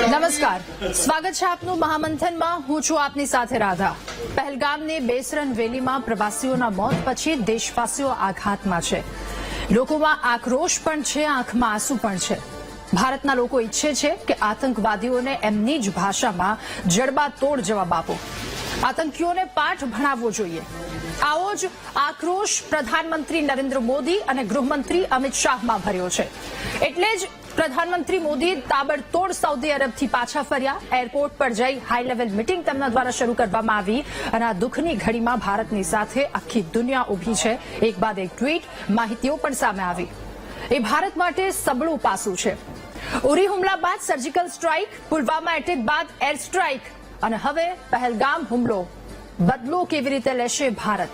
નમસ્કાર, સ્વાગત છે આપનું મહામંથનમાં. હું છું આપની સાથે રાધા. પહેલગામની બેસરન વેલીમાં પ્રવાસીઓના મોત પછી દેશવાસીઓ આઘાતમાં છે. લોકોમાં આક્રોશ પણ છે, આંખમાં આંસુ પણ છે. ભારતના લોકો ઈચ્છે છે કે આતંકવાદીઓને એમની જ ભાષામાં જડબાતોડ જવાબ આપો. આતંકીઓને પાઠ ભણાવવો જોઈએ. આવો જ આક્રોશ પ્રધાનમંત્રી નરેન્દ્ર મોદી અને ગૃહમંત્રી અમિત શાહમાં ભર્યો છે. એટલે જ પ્રધાનમંત્રી મોદી તાબડતોડ સાઉદી અરબથી પાછા ફર્યા. એરપોર્ટ પર જઈ હાઈ લેવલ મીટિંગ તેમના દ્વારા શરૂ કરવામાં આવી અને આ દુઃખની ઘડીમાં ભારતની સાથે આખી દુનિયા ઉભી છે. એક બાદ એક ટ્વીટ, માહિતીઓ પણ સામે આવી. એ ભારત માટે સબળું પાસું છે. ઉરી હુમલા બાદ સર્જિકલ સ્ટ્રાઇક, પુલવામા એટેક બાદ એર સ્ટ્રાઇક અને હવે પહેલગામ હુમલો. બદલો કેવી રીતે લેશે ભારત?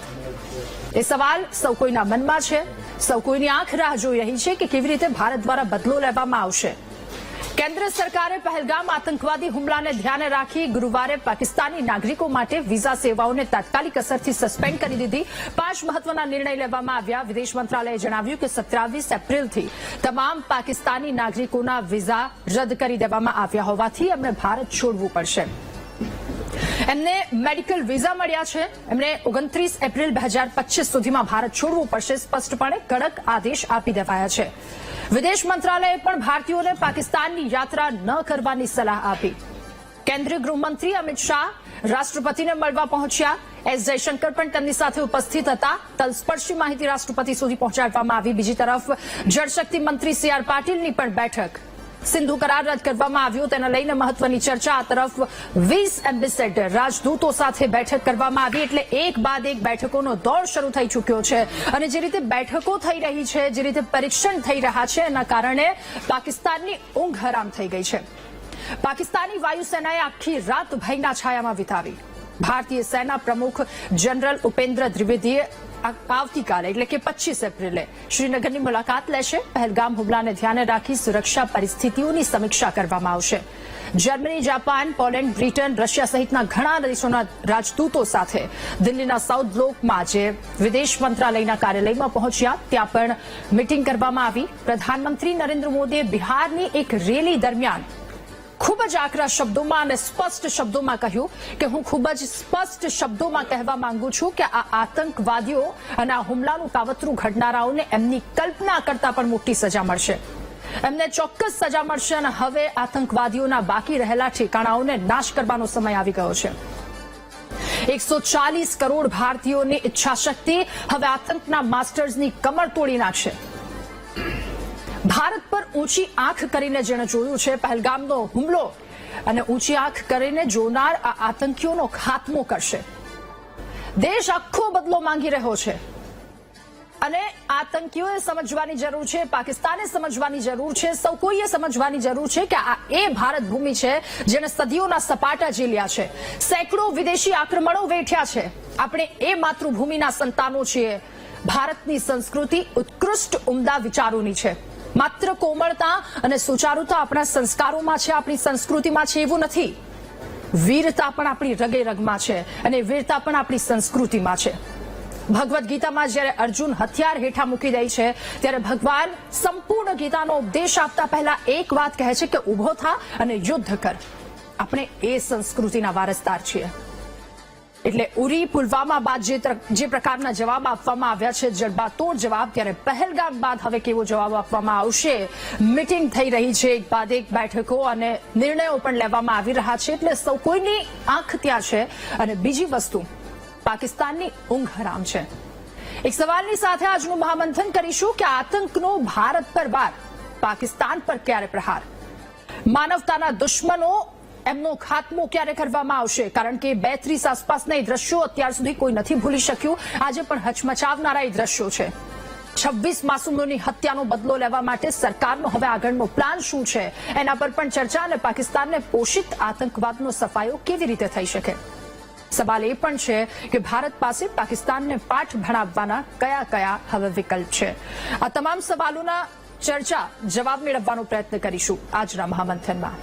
એ સવાલ સૌ કોઈના મનમાં છે. સૌ કોઈની આંખ રાહ જોઈ રહી છે કે કેવી રીતે ભારત દ્વારા બદલો લેવામાં આવશે. કેન્દ્ર સરકારે પહેલગામ આતંકવાદી હુમલાને ધ્યાને રાખી ગુરુવારે પાકિસ્તાની નાગરિકો માટે વિઝા સેવાઓને તાત્કાલિક અસરથી સસ્પેન્ડ કરી દીધી. 5 મહત્વના નિર્ણય લેવામાં આવ્યા. વિદેશ મંત્રાલયે જણાવ્યું કે 27 એપ્રિલથી તમામ પાકિસ્તાની નાગરિકોના વિઝા રદ કરી દેવામાં આવ્યા હોવાથી એમણે ભારત છોડવું પડશે. એમને મેડિકલ વિઝા મળ્યા છે. એમણે 29 એપ્રિલ 2025 સુધીમાં ભારત છોડવું પડશે. સ્પષ્ટપણે કડક આદેશ આપી દેવાયા છે. વિદેશ મંત્રાલયે પણ ભારતીયોને પાકિસ્તાનની યાત્રા ન કરવાની સલાહ આપી. કેન્દ્રીય ગૃહમંત્રી અમિત શાહ રાષ્ટ્રપતિને મળવા પહોંચ્યા. એસ જયશંકર પણ તેમની સાથે ઉપસ્થિત હતા. તલસ્પર્શી માહિતી રાષ્ટ્રપતિ સુધી પહોંચાડવામાં આવી. બીજી તરફ જળશક્તિ મંત્રી સી આર પાટીલની પણ બેઠક. સિંધુ કરાર રદ કરવામાં આવ્યો તેને લઈને મહત્વની ચર્ચા. આ તરફ 20 એમ્બેસેડર રાજદૂતો સાથે બેઠક કરવામાં આવી. એટલે એક બાદ એક બેઠકોનો દોર શરૂ થઈ ચૂક્યો છે. અને જે રીતે બેઠકો થઈ રહી છે, જે રીતે પરીક્ષણ થઈ રહ્યા છે, એના કારણે પાકિસ્તાનની ઊંઘ હરામ થઈ ગઈ છે. પાકિસ્તાની વાયુસેનાએ આખી રાત ભયના છાયામાં વિતાવી. ભારતીય સેના પ્રમુખ જનરલ ઉપેન્દ્ર દ્વિવેદીએ આવતીકાલે એટલે કે 25 એપ્રિલે શ્રીનગરની મુલાકાત લેશે. પહેલગામ હુમલાને ધ્યાને રાખી સુરક્ષા પરિસ્થિતિઓની સમીક્ષા કરવામાં આવશે. Germany, Japan, Poland, Britain, Russia સહિતના ઘણા દેશોના રાજદૂતો સાથે દિલ્હીના સાઉથ બ્લોકમાં આજે વિદેશ મંત્રાલયના કાર્યાલયમાં પહોંચ્યા. ત્યાં પણ મીટિંગ કરવામાં આવી. પ્રધાનમંત્રી નરેન્દ્ર મોદીએ બિહારની એક રેલી દરમિયાન ખૂબ જ આકરા શબ્દોમાં અને સ્પષ્ટ શબ્દોમાં કહ્યું કે હું ખૂબ જ સ્પષ્ટ શબ્દોમાં કહેવા માંગુ છું કે આ આતંકવાદીઓ અને આ હુમલાનું કાવતરું ઘડનારાઓને એમની કલ્પના કરતા પણ મોટી સજા મળશે. એમને ચોક્કસ સજા મળશે અને હવે આતંકવાદીઓના બાકી રહેલા ઠેકાણાઓને નાશ કરવાનો સમય આવી ગયો છે. 140 કરોડ ભારતીયોની ઈચ્છાશક્તિ હવે આતંકના માસ્ટર્સની કમર તોડી નાખશે. ભારત પર ઊંચી આંખ કરીને જેણે જોયું છે પહેલગામનો હુમલો અને ઊંચી આંખ કરીને જોનાર આ આતંકીઓનો ખાત્મો કરશે. દેશ આખો બદલો માંગી રહ્યો છે અને આતંકીઓએ સમજવાની જરૂર છે, પાકિસ્તાને સમજવાની જરૂર છે, સૌ કોઈએ સમજવાની જરૂર છે કે આ એ ભારત ભૂમિ છે જેણે સદીઓના સપાટા ઝીલ્યા છે, સેંકડો વિદેશી આક્રમણો વેઠ્યા છે. આપણે એ માતૃભૂમિના સંતાનો છીએ. ભારતની સંસ્કૃતિ ઉત્કૃષ્ટ ઉમદા વિચારોની છે. માત્ર કોમળતા અને સુચારુતા આપણા સંસ્કારોમાં છે, આપણી સંસ્કૃતિમાં છે એવું નથી. વીરતા પણ આપણી રગે રગમાં છે અને વીરતા પણ આપણી સંસ્કૃતિમાં છે. ભગવદ્ ગીતામાં જ્યારે અર્જુન હથિયાર હેઠા મૂકી દે છે ત્યારે ભગવાન સંપૂર્ણ ગીતાનો ઉપદેશ આપતા પહેલા એક વાત કહે છે કે ઉભો થા અને યુદ્ધ કર. આપણે એ સંસ્કૃતિના વારસદાર છીએ. એટલે ઉરી, પુલવામા બાદ જે પ્રકારના જવાબ આપવામાં આવ્યા છે, જડબાતોડ જવાબ, ત્યારે પહેલગામ બાદ હવે કેવો જવાબ આપવામાં આવશે? મીટિંગ થઈ રહી છે, એક બાદ એક બેઠકો અને નિર્ણયો પણ લેવામાં આવી રહ્યા છે. એટલે સૌ કોઈની આંખ ત્યાં છે. અને બીજી વસ્તુ, પાકિસ્તાનની ઊંઘ હરામ છે. એક સવાલની સાથે આજનું મહામંથન કરીશું કે આતંકનો ભારત પર વાર, પાકિસ્તાન પર ક્યારે પ્રહાર? માનવતાના દુશ્મનો એમનો ખાત્મો ક્યારે કરવામાં આવશે? કારણ કે 32 આસપાસના દ્રશ્યો અત્યાર સુધી કોઈ નથી ભૂલી શક્યું. આજે પણ હચમચાવનારા એ દ્રશ્યો છે. 26 માસૂમોની હત્યાનો બદલો લેવા માટે સરકારનો હવે આગળનો પ્લાન શું છે એના પર પણ ચર્ચા. અને પાકિસ્તાનને પોષિત આતંકવાદનો સફાયો કેવી રીતે થઈ શકે? સવાલ એ પણ છે કે ભારત પાસે પાકિસ્તાનને પાઠ ભણાવવાના કયા કયા હવે વિકલ્પ છે? આ તમામ સવાલોના ચર્ચા જવાબ મેળવવાનો પ્રયત્ન કરીશું આજના મહામંથનમાં.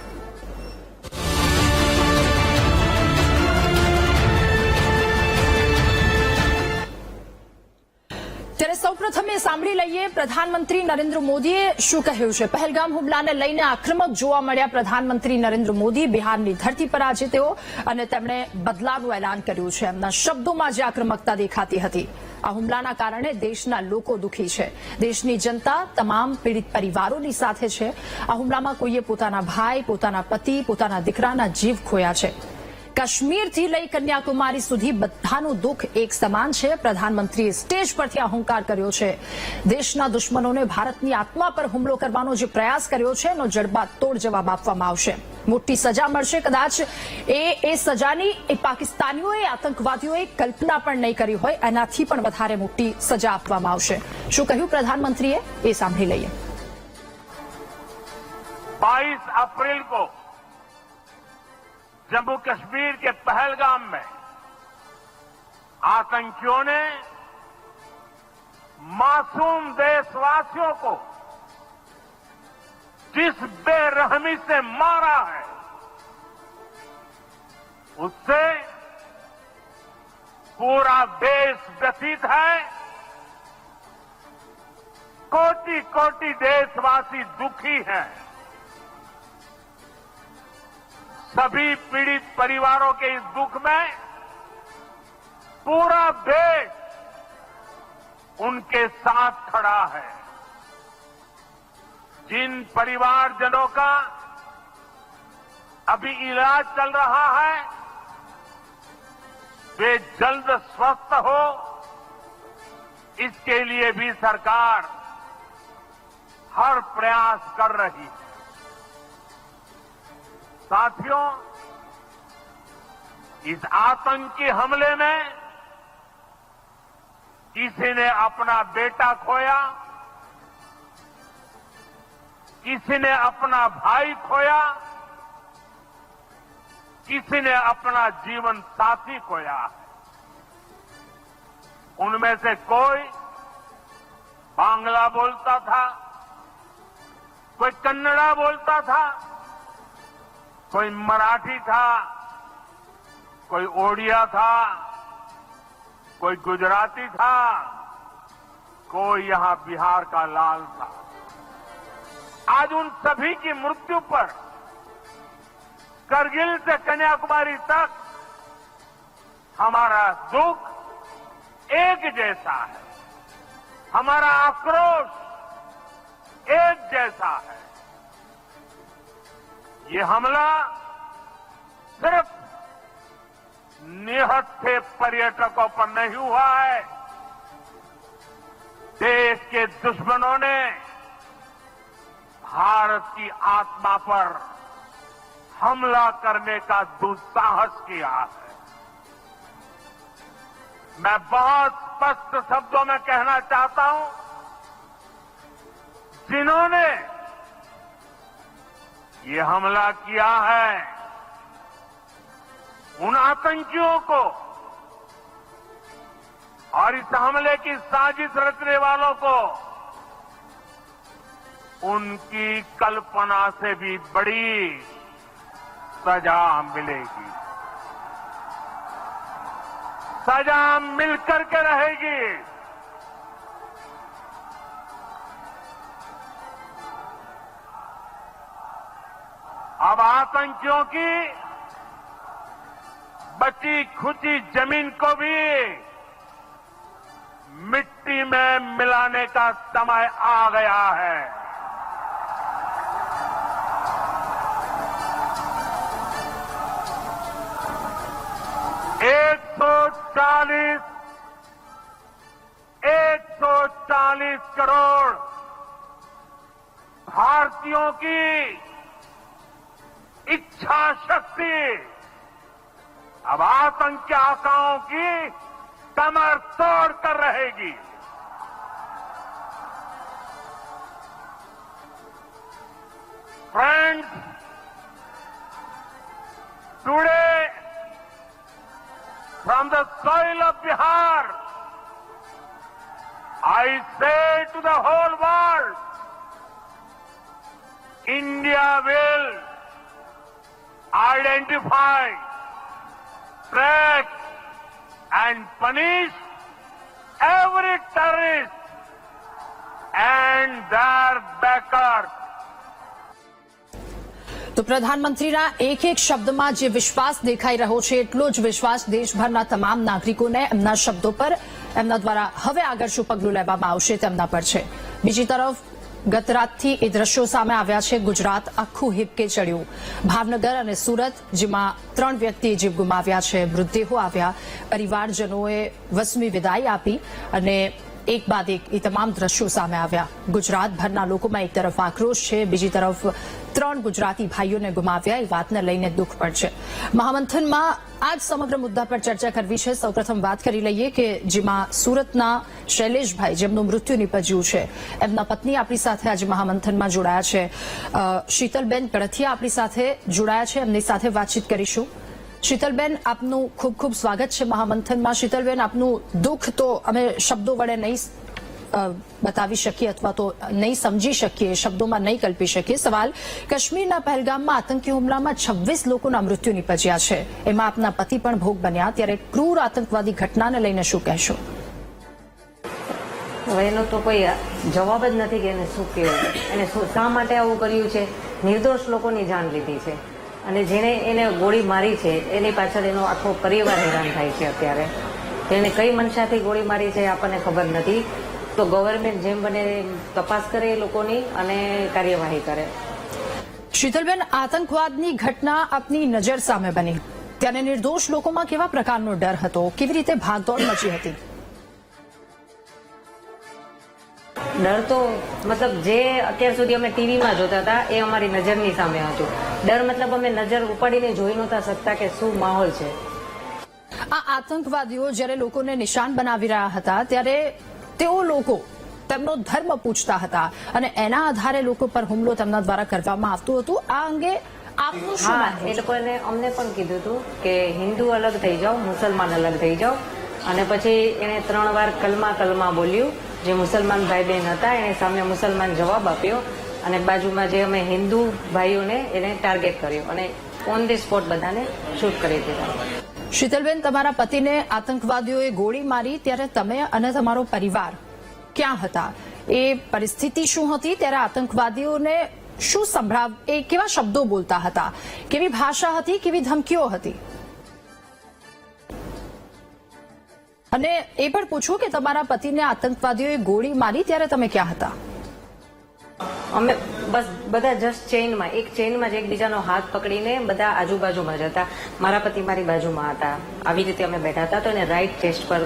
ત્યારે સૌ સૌપ્રથમે સાંભળી લઈએ પ્રધાનમંત્રી નરેન્દ્ર મોદીએ શું કહ્યું છે. પહેલગામ હુમલાને લઈને આક્રમક જોવા મળ્યા પ્રધાનમંત્રી નરેન્દ્ર મોદી બિહારની ધરતી પર આજે તેઓ અને તેમણે બદલાનું એલાન કર્યું છે. એમના શબ્દોમાં જે આક્રમકતા દેખાતી હતી, આ હુમલાના કારણે દેશના લોકો દુઃખી છે. દેશની જનતા તમામ પીડિત પરિવારોની સાથે છે. આ હુમલામાં કોઈએ પોતાના ભાઈ, પોતાના પતિ, પોતાના દીકરાના જીવ ખોયા છે. કાશ્મીરથી લઈ કન્યાકુમારી સુધી બધાનું દુઃખ એક સમાન છે. પ્રધાનમંત્રીએ સ્ટેજ પરથી અહંકાર કર્યો છે. દેશના દુશ્મનોને ભારતની આત્મા પર હુમલો કરવાનો જે પ્રયાસ કર્યો છે એનો જડબાતોડ જવાબ આપવામાં આવશે. મોટી સજા મળશે. કદાચ એ સજાની એ પાકિસ્તાનીઓએ, આતંકવાદીઓએ કલ્પના પણ નહીં કરી હોય, એનાથી પણ વધારે મોટી સજા આપવામાં આવશે. શું કહ્યું પ્રધાનમંત્રીએ એ સાંભળી લઈએ. 22 अप्रैल को जम्मू कश्मीर के पहलगाम में आतंकियों ने मासूम देशवासियों को जिस बेरहमी से मारा है, उससे पूरा देश व्यथित है. कोटि कोटि देशवासी दुखी हैं. सभी पीड़ित परिवारों के इस दुख में पूरा देश उनके साथ खड़ा है. जिन परिवारजनों का अभी इलाज चल रहा है, वे जल्द स्वस्थ हो, इसके लिए भी सरकार हर प्रयास कर रही है. साथियों, इस आतंकी हमले में किसी ने अपना बेटा खोया, किसी ने अपना भाई खोया, किसी ने अपना जीवन साथी खोया. उनमें से कोई बांग्ला बोलता था, कोई कन्नड़ा बोलता था, कोई मराठी था, कोई ओडिया था, कोई गुजराती था, कोई यहां बिहार का लाल था. आज उन सभी की मृत्यु पर करगिल से कन्याकुमारी तक हमारा दुख एक जैसा है, हमारा आक्रोश एक जैसा है. ये हमला सिर्फ निहत्थे पर्यटकों पर नहीं हुआ है. देश के दुश्मनों ने भारत की आत्मा पर हमला करने का दुस्साहस किया है. मैं बहुत स्पष्ट शब्दों में कहना चाहता हूं, जिन्होंने ये हमला किया है, उन आतंकियों को और इस हमले की साजिश रचने वालों को उनकी कल्पना से भी बड़ी सजा मिलेगी. सजा मिलकर के रहेगी. अब आतंकियों की बची खुची जमीन को भी मिट्टी में मिलाने का समय आ गया है. 140 करोड़ भारतीयों की इच्छा शक्ति अब आतंकी आकाओं की कमर तोड़ कर रहेगी. Friends, today from the soil of Bihar, I say to the whole world, India will identify, track and punish every terrorist and their backers. તો પ્રધાનમંત્રીના એક એક શબ્દમાં જે વિશ્વાસ દેખાઈ રહ્યો છે એટલો જ વિશ્વાસ દેશભરના તમામ નાગરિકોને એમના શબ્દો પર એમના દ્વારા હવે આગળ શું પગલું લેવામાં આવશે તેમના પર છે. બીજી તરફ ગત રાતથી એ દ્રશ્યો સામે આવ્યા છે. ગુજરાત આખું હિબકે ચડ્યું. ભાવનગર અને સુરત, જેમાં 3 વ્યક્તિએ જીવ ગુમાવ્યા છે, મૃતદેહો આવ્યા, પરિવારજનોએ વસમી વિદાય આપી અને એક બાદ એક એ તમામ દ્રશ્યો સામે આવ્યા. ગુજરાતભરના લોકોમાં એક તરફ આક્રોશ છે, બીજી તરફ 3 ગુજરાતી ભાઈઓને ગુમાવ્યા એ વાતને લઈને દુઃખ પણ છે. મહામંથનમાં આ જ સમગ્ર મુદ્દા પર ચર્ચા કરવી છે. સૌપ્રથમ વાત કરી લઈએ કે જેમાં સુરતના શૈલેષભાઈ, જેમનું મૃત્યુ નીપજ્યું છે, એમના પત્ની આપણી સાથે આજે મહામંથનમાં જોડાયા છે. શીતલબેન કડથિયા આપણી સાથે જોડાયા છે, એમની સાથે વાતચીત કરીશું. શીતલબેન, આપનું ખૂબ ખૂબ સ્વાગત છે મહામંથનમાં. શીતલબેન, આપનું દુઃખ તો અમે શબ્દો વડે નહીં બતાવી શકીએ અથવા તો નહીં સમજી શકીએ, શબ્દોમાં નહીં કલ્પી શકીએ. સવાલ, કાશ્મીરના પહેલગામમાં આતંકી હુમલામાં 26 લોકોના મૃત્યુ નીપજ્યા છે, એમાં આપના પતિ પણ ભોગ બન્યા, ત્યારે ક્રૂર આતંકવાદી ઘટનાને લઈને શું કહેશો? હવે એનો તો કોઈ જવાબ જ નથી કે એને શું કહેવું, એને શા માટે આવું કર્યું છે. નિર્દોષ લોકોની જાન લીધી છે અને જેને એને ગોળી મારી છે એની પાછળ એનો આખો પરિવાર હેરાન થાય છે. અત્યારે તેને કઈ મનસાથી ગોળી મારી છે આપણને ખબર નથી. તો ગવર્મેન્ટ જેમ બને તપાસ કરે એ લોકોની અને કાર્યવાહી કરે. શીતલબેન, આતંકવાદની ઘટના આપની નજર સામે બની ત્યારે નિર્દોષ લોકોમાં કેવા પ્રકારનો ડર હતો? કેવી રીતે ભાગદોડ મચી હતી? ડર તો મતલબ જે અત્યાર સુધી અમે ટીવીમાં જોતા હતા એ અમારી નજરની સામે હતું. ડર મતલબ અમે નજર ઉપાડીને જોઈ નહોતા શકતા કે શું માહોલ છે. આ આતંકવાદીઓ જ્યારે લોકોને નિશાન બનાવી રહ્યા હતા ત્યારે તેઓ લોકો તેમનો ધર્મ પૂછતા હતા અને એના આધારે લોકો પર હુમલો તેમના દ્વારા કરવામાં આવતું હતું. આ અંગે આપનું શું હા, માનવું એ છે? લોકોને અમને પણ કીધું હતું કે હિન્દુ અલગ થઈ જાઓ, મુસલમાન અલગ થઈ જાઓ. અને પછી એને 3 વાર કલમા બોલ્યું. જે મુસલમાન ભાઈ બહેન હતા એને સામે મુસલમાન જવાબ આપ્યો અને બાજુમાં જે અમે હિન્દુ ભાઈઓને એને ટાર્ગેટ કર્યો અને ઓન ધી સ્પોટ બધાને શૂટ કરી દીધા. શીતલબેન, તમારા પતિને આતંકવાદીઓએ ગોળી મારી ત્યારે તમે અને તમારો પરિવાર ક્યાં હતા? એ પરિસ્થિતિ શું હતી? ત્યારે આતંકવાદીઓને શું એ કેવા શબ્દો બોલતા હતા? કેવી ભાષા હતી? કેવી ધમકીઓ હતી? અને એ પણ પૂછું કે તમારા પતિને આતંકવાદીઓએ ગોળી મારી ત્યારે તમે ક્યાં હતા? અમે બસ બધા જસ્ટ ચેઇનમાં જ એકબીજાનો હાથ પકડીને બધા આજુબાજુમાં જ હતા. મારા પતિ મારી બાજુમાં હતા. આવી રીતે અમે બેઠા હતા તો એને રાઈટ ચેસ્ટ પર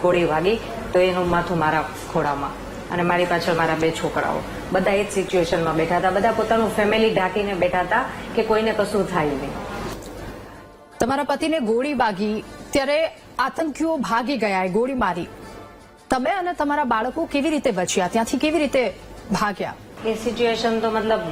ગોળી વાગી તો એનું માથું મારા ખોળામાં અને મારી પાછળ મારા 2 છોકરાઓ. બધા એ જ સિચ્યુએશનમાં બેઠા હતા. બધા પોતાનું ફેમિલી ઢાંકીને બેઠા હતા કે કોઈને કશું થાય નહીં. તમારા પતિને ગોળી વાગી ત્યારે આતંકીઓ ભાગી ગયા, ગોળી મારી. તમે અને તમારા બાળકો કેવી રીતે બચ્યા? ત્યાંથી કેવી રીતે ભાગ્યા? એ સિચ્યુએશન તો મતલબ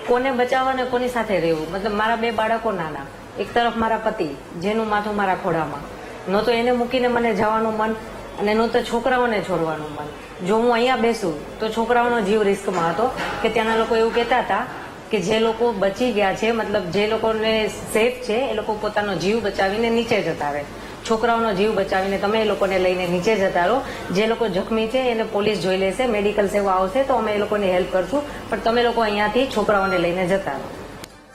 કોને બચાવવા ને કોની સાથે રહેવું. મતલબ મારા 2 બાળકો નાના, એક તરફ મારા પતિ જેનું માથું મારા ખોળામાં. ન તો એને મૂકીને મને જવાનું મન અને ન તો છોકરાઓને છોડવાનું મન. જો હું અહીંયા બેસું તો છોકરાઓનો જીવ રિસ્કમાં હતો કે ત્યાંના લોકો એવું કહેતા હતા કે જે લોકો બચી ગયા છે, મતલબ જે લોકોને સેફ છે એ લોકો પોતાનો જીવ બચાવીને નીચે જતા રહે. છોકરાઓનો જીવ બચાવીને તમે એ લોકોને લઈને નીચે જતા રહો. જે લોકો જખમી છે એને પોલીસ જોઈ લેશે, મેડિકલ સેવા આવશે તો અમે એ લોકોને હેલ્પ કરશું, પણ તમે લોકો અહીંયાથી છોકરાઓને લઈને જતા રહો.